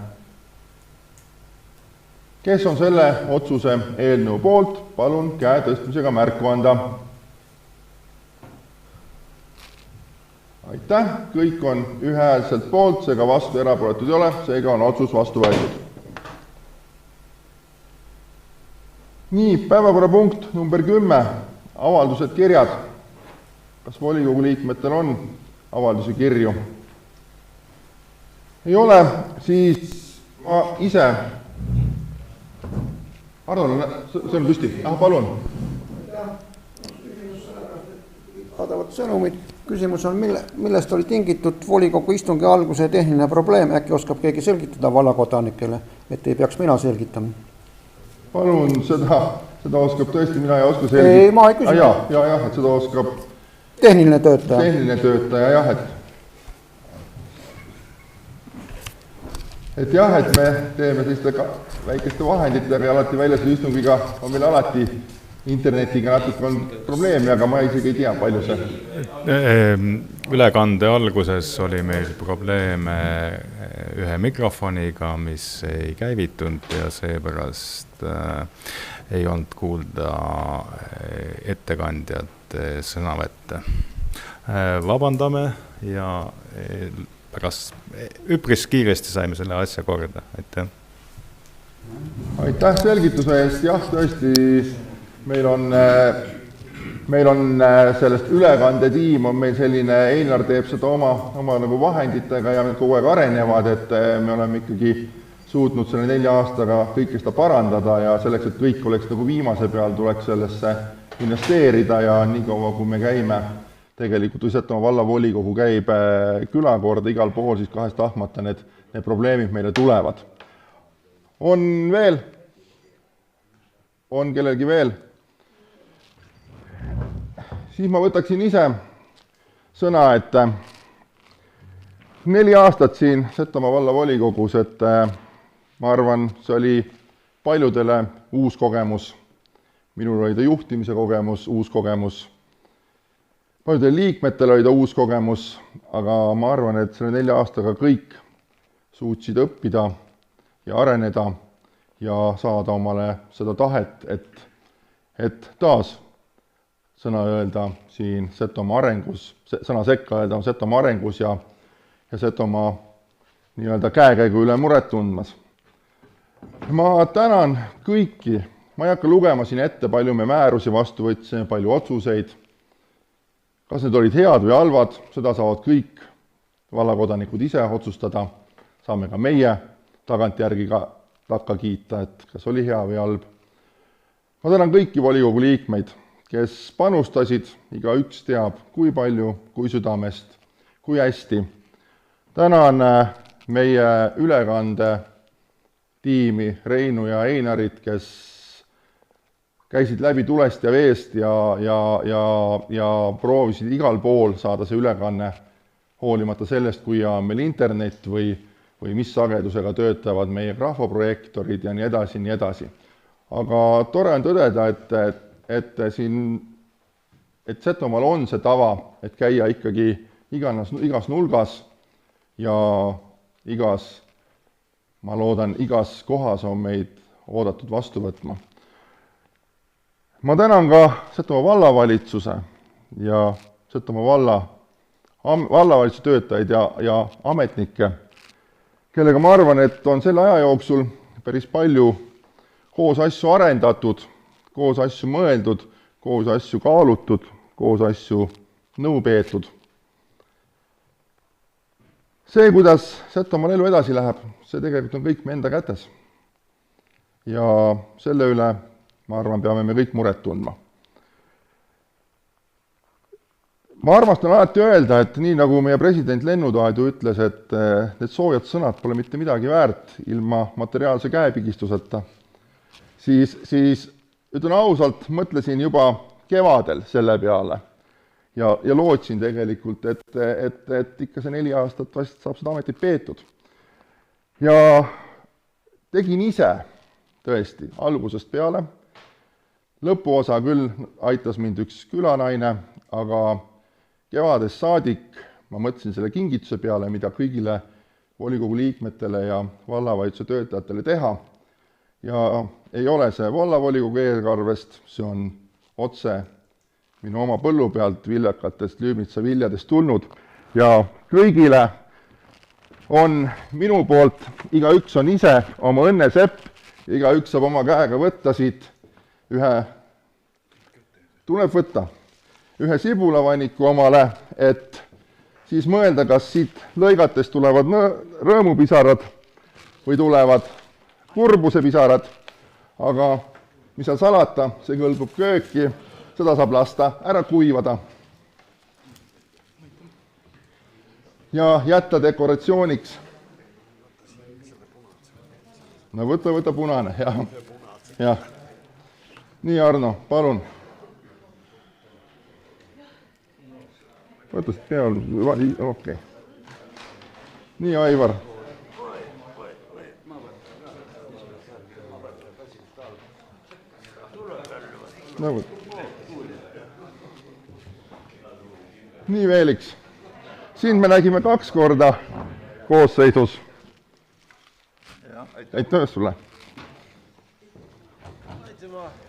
Kes on selle otsuse eelnõu poolt, palun käe tõstmisega märku anda. Aitäh, kõik on ühehäälselt poolt, seega vastu erapooletud ei ole, seega on otsus vastu võetud. Nii, päevakorrapunkt number 10, avaldused, kirjad. Kas volikogu liikmetel on avaldusi kirju? Ei ole, siis ma ise... Arnold, see on püsti. Palun. Saadavad sõnumid. Küsimus on, millest oli tingitud volikogu istungi alguse tehniline probleem. Äkki oskab keegi selgitada vallakodanikele, et ei peaks mina selgitama? Palun, seda oskab tõesti, mina ei oska selgitada. Ei, ma ei küsi. Jah, et seda oskab... Tehniline töötaja. Tehniline töötaja, jah, et me teeme selliste väikeste vahenditega ja alati välja selle istungiga on meil alati internetiga natuke on probleemi, aga ma isegi ei tea, palju see. Ülekande alguses oli meil probleeme ühe mikrofoniga, mis ei käivitunud ja seepärast ei olnud kuulda ettekandjate sõnavõtte. Vabandame ja pärast üpris kiiresti saime selle asja korda. Aitäh! Aitäh selgituse eest, jah, tõesti meil on sellest ülekandetiim, on meil selline, Einar teeb seda oma nagu vahenditega ja kogu aeg arenevad, et me oleme ikkagi suutnud selle 4 aastaga kõike seda parandada ja selleks, et kõik oleks nagu viimase peal, tuleks sellesse investeerida ja nii kaua, kui me käime, tegelikult Setomaa vallavolikogu käib külakorda igal pool, siis kahest tahmata need probleemid meile tulevad. On veel? On kellelgi veel? Siis ma võtaksin ise sõna, et 4 aastat siin Setomaa vallavolikogus, et ma arvan, see oli paljudele uus kogemus. Minul oli ta juhtimise kogemus, uus kogemus. Paljudele liikmetele oli ta uus kogemus, aga ma arvan, et selle 4 aastaga kõik suutsid õppida ja areneda ja saada omale seda tahet, et taas sõna öelda siin Setomaa arengus, sõna sekka öelda Setomaa arengus ja Setomaa nii-öelda käekäigu üle muret tundmas. Ma tänan kõiki, ma ei hakka lugema siin ette, palju me määrusi vastu võtsime, palju otsuseid. Kas need olid head või halvad, seda saavad kõik vallakodanikud ise otsustada. Saame ka meie tagantjärgi ka takka kiita, et kas oli hea või halb. Ma tänan kõiki volikogu liikmeid, kes panustasid, igaüks teab, kui palju, kui südamest, kui hästi. Tänan meie ülekande tiimi Reinu ja Einarit, kes käisid läbi tulest ja veest ja proovisid igal pool saada see ülekanne hoolimata sellest, kui on meil internet või või mis sagedusega töötavad meie grafoprojektorid ja nii edasi, nii edasi. Aga tore on tõdeda, et Setomaal on see tava, et käia ikkagi igas nulgas ja ma loodan, igas kohas on meid oodatud vastu võtma. Ma tänan ka Setomaa vallavalitsuse ja Setomaa vallavalitsuse töötajaid ja ametnikke, kellega ma arvan, et on selle aja jooksul päris palju koos asju arendatud, koos asju mõeldud, koos asju kaalutud, koos asju nõu peetud. See, kuidas Setomaal elu edasi läheb, see tegelikult on kõik me enda kätes. Ja selle üle, ma arvan, peame me kõik muret tundma. Ma armastan alati öelda, et nii nagu meie president Lennudaadu ütles, et need soojad sõnad pole mitte midagi väärt ilma materiaalse käepigistuseta, siis ütlen ausalt, mõtlesin juba kevadel selle peale ja lootsin tegelikult, et ikka see 4 aastat vast saab seda ametit peetud. Ja tegin ise tõesti algusest peale. Lõpuosa küll aitas mind üks külanaine, aga kevadest saadik ma mõtlesin selle kingituse peale, mida kõigile volikogu liikmetele ja vallavalitsuse töötajatele teha. Ja ei ole see vallavolikogu eelarvest, see on otse minu oma põllu pealt viljakatest Lüübnitsa viljadest tulnud ja kõigile on minu poolt, igaüks on ise oma õnnesepp, igaüks saab oma käega võtta siit tuleb võtta ühe sibulavaniku omale, et siis mõelda, kas siit lõigates tulevad rõõmupisarad või tulevad kurbusepisarad, aga mis seal salata, see kõlbub kööki, seda saab lasta ära kuivada ja jätta dekoratsiooniks. No võta punane, jah. Nii, Arno, palun. Võta peal, okei. Nii, Aivar. No võt. Nii, Veeliks. Siin me nägime 2 korda koosseisus. Aitäh sulle.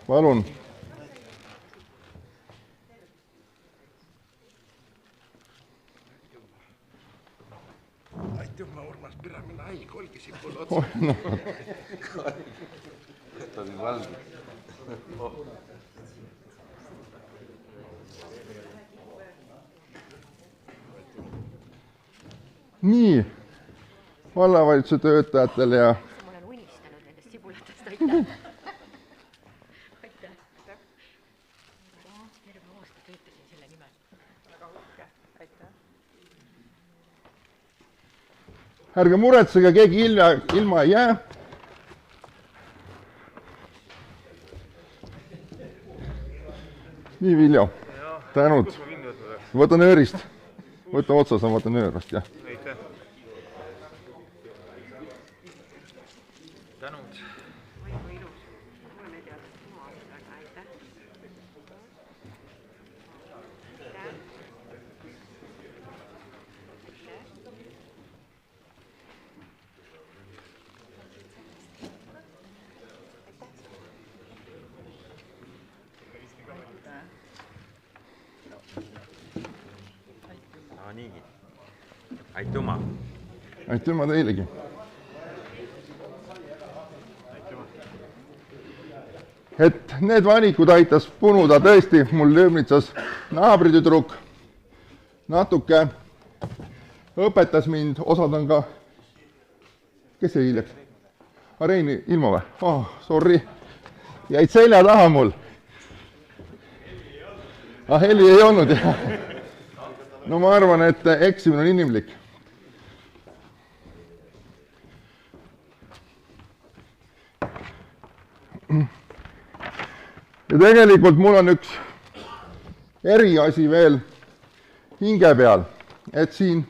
Palun. Aitüma, Urmas, pidä minä ei kolkisin mulle otsa. Tuli valgi. Nii, vallavalitsuse töötajatele ja... Ma olen unistanud nendest sibulatest, aitäh. Aitäh. Terve aasta töötasin selle nimel. Väga uhke, aitäh. Ärge muretsege, keegi ilma ei jää. Nii, Viljo, tänud. Võta nöörist. Võta otsas, on võta nöörist, jah. Aitäh. Tänud. Oi, ilus. Mulle tead, aga aitäh. Niingi. Aitüma. Aitüma teilegi. Et need valikud aitas punuda tõesti mul Lüübnitsas naabritüdruk natuke õpetas mind, osad on ka, kes see hiljaks? Reini Ilma või? Oh, sorry, jäid selja taha mul. Heli ei olnud, jah. No ma arvan, et eksimine on inimlik. Ja tegelikult mul on üks eriasi veel hinge peal, et siin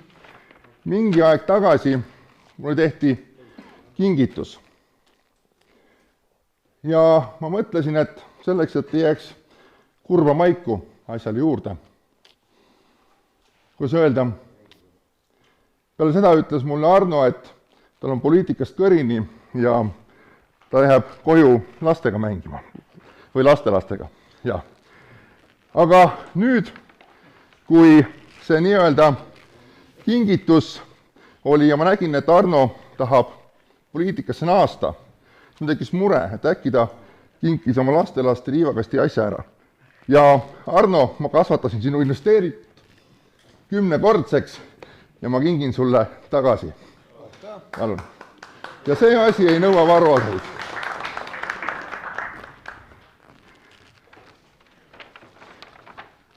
mingi aeg tagasi mulle tehti kingitus. Ja ma mõtlesin, et selleks, et ei jääks kurva maiku asjale juurde. Kuidas öelda, peale seda ütles mulle Arno, et tal on poliitikast kõrini ja ta läheb koju lastega mängima või lastelastega. Ja. Aga nüüd, kui see nii-öelda kingitus oli ja ma nägin, et Arno tahab poliitikasse naasta, siis tekkis mure, et äkki ta kinkis oma lastelaste liivakasti asja ära. Ja Arno, ma kasvatasin sinu investeerit 10-kordseks ja ma kingin sulle tagasi. Palun. Ja see asi ei nõua varuosasid.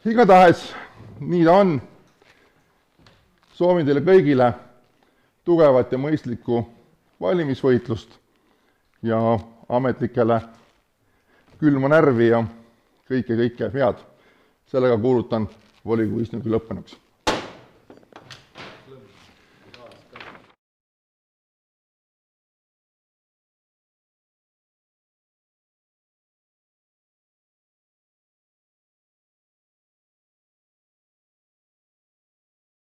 Igatahes nii ta on. Soovin teile kõigile tugevat ja mõistlikku valimisvõitlust ja ametlikele külma närvi ja kõike head. Sellega kuulutan volikogu istungi lõppenuks.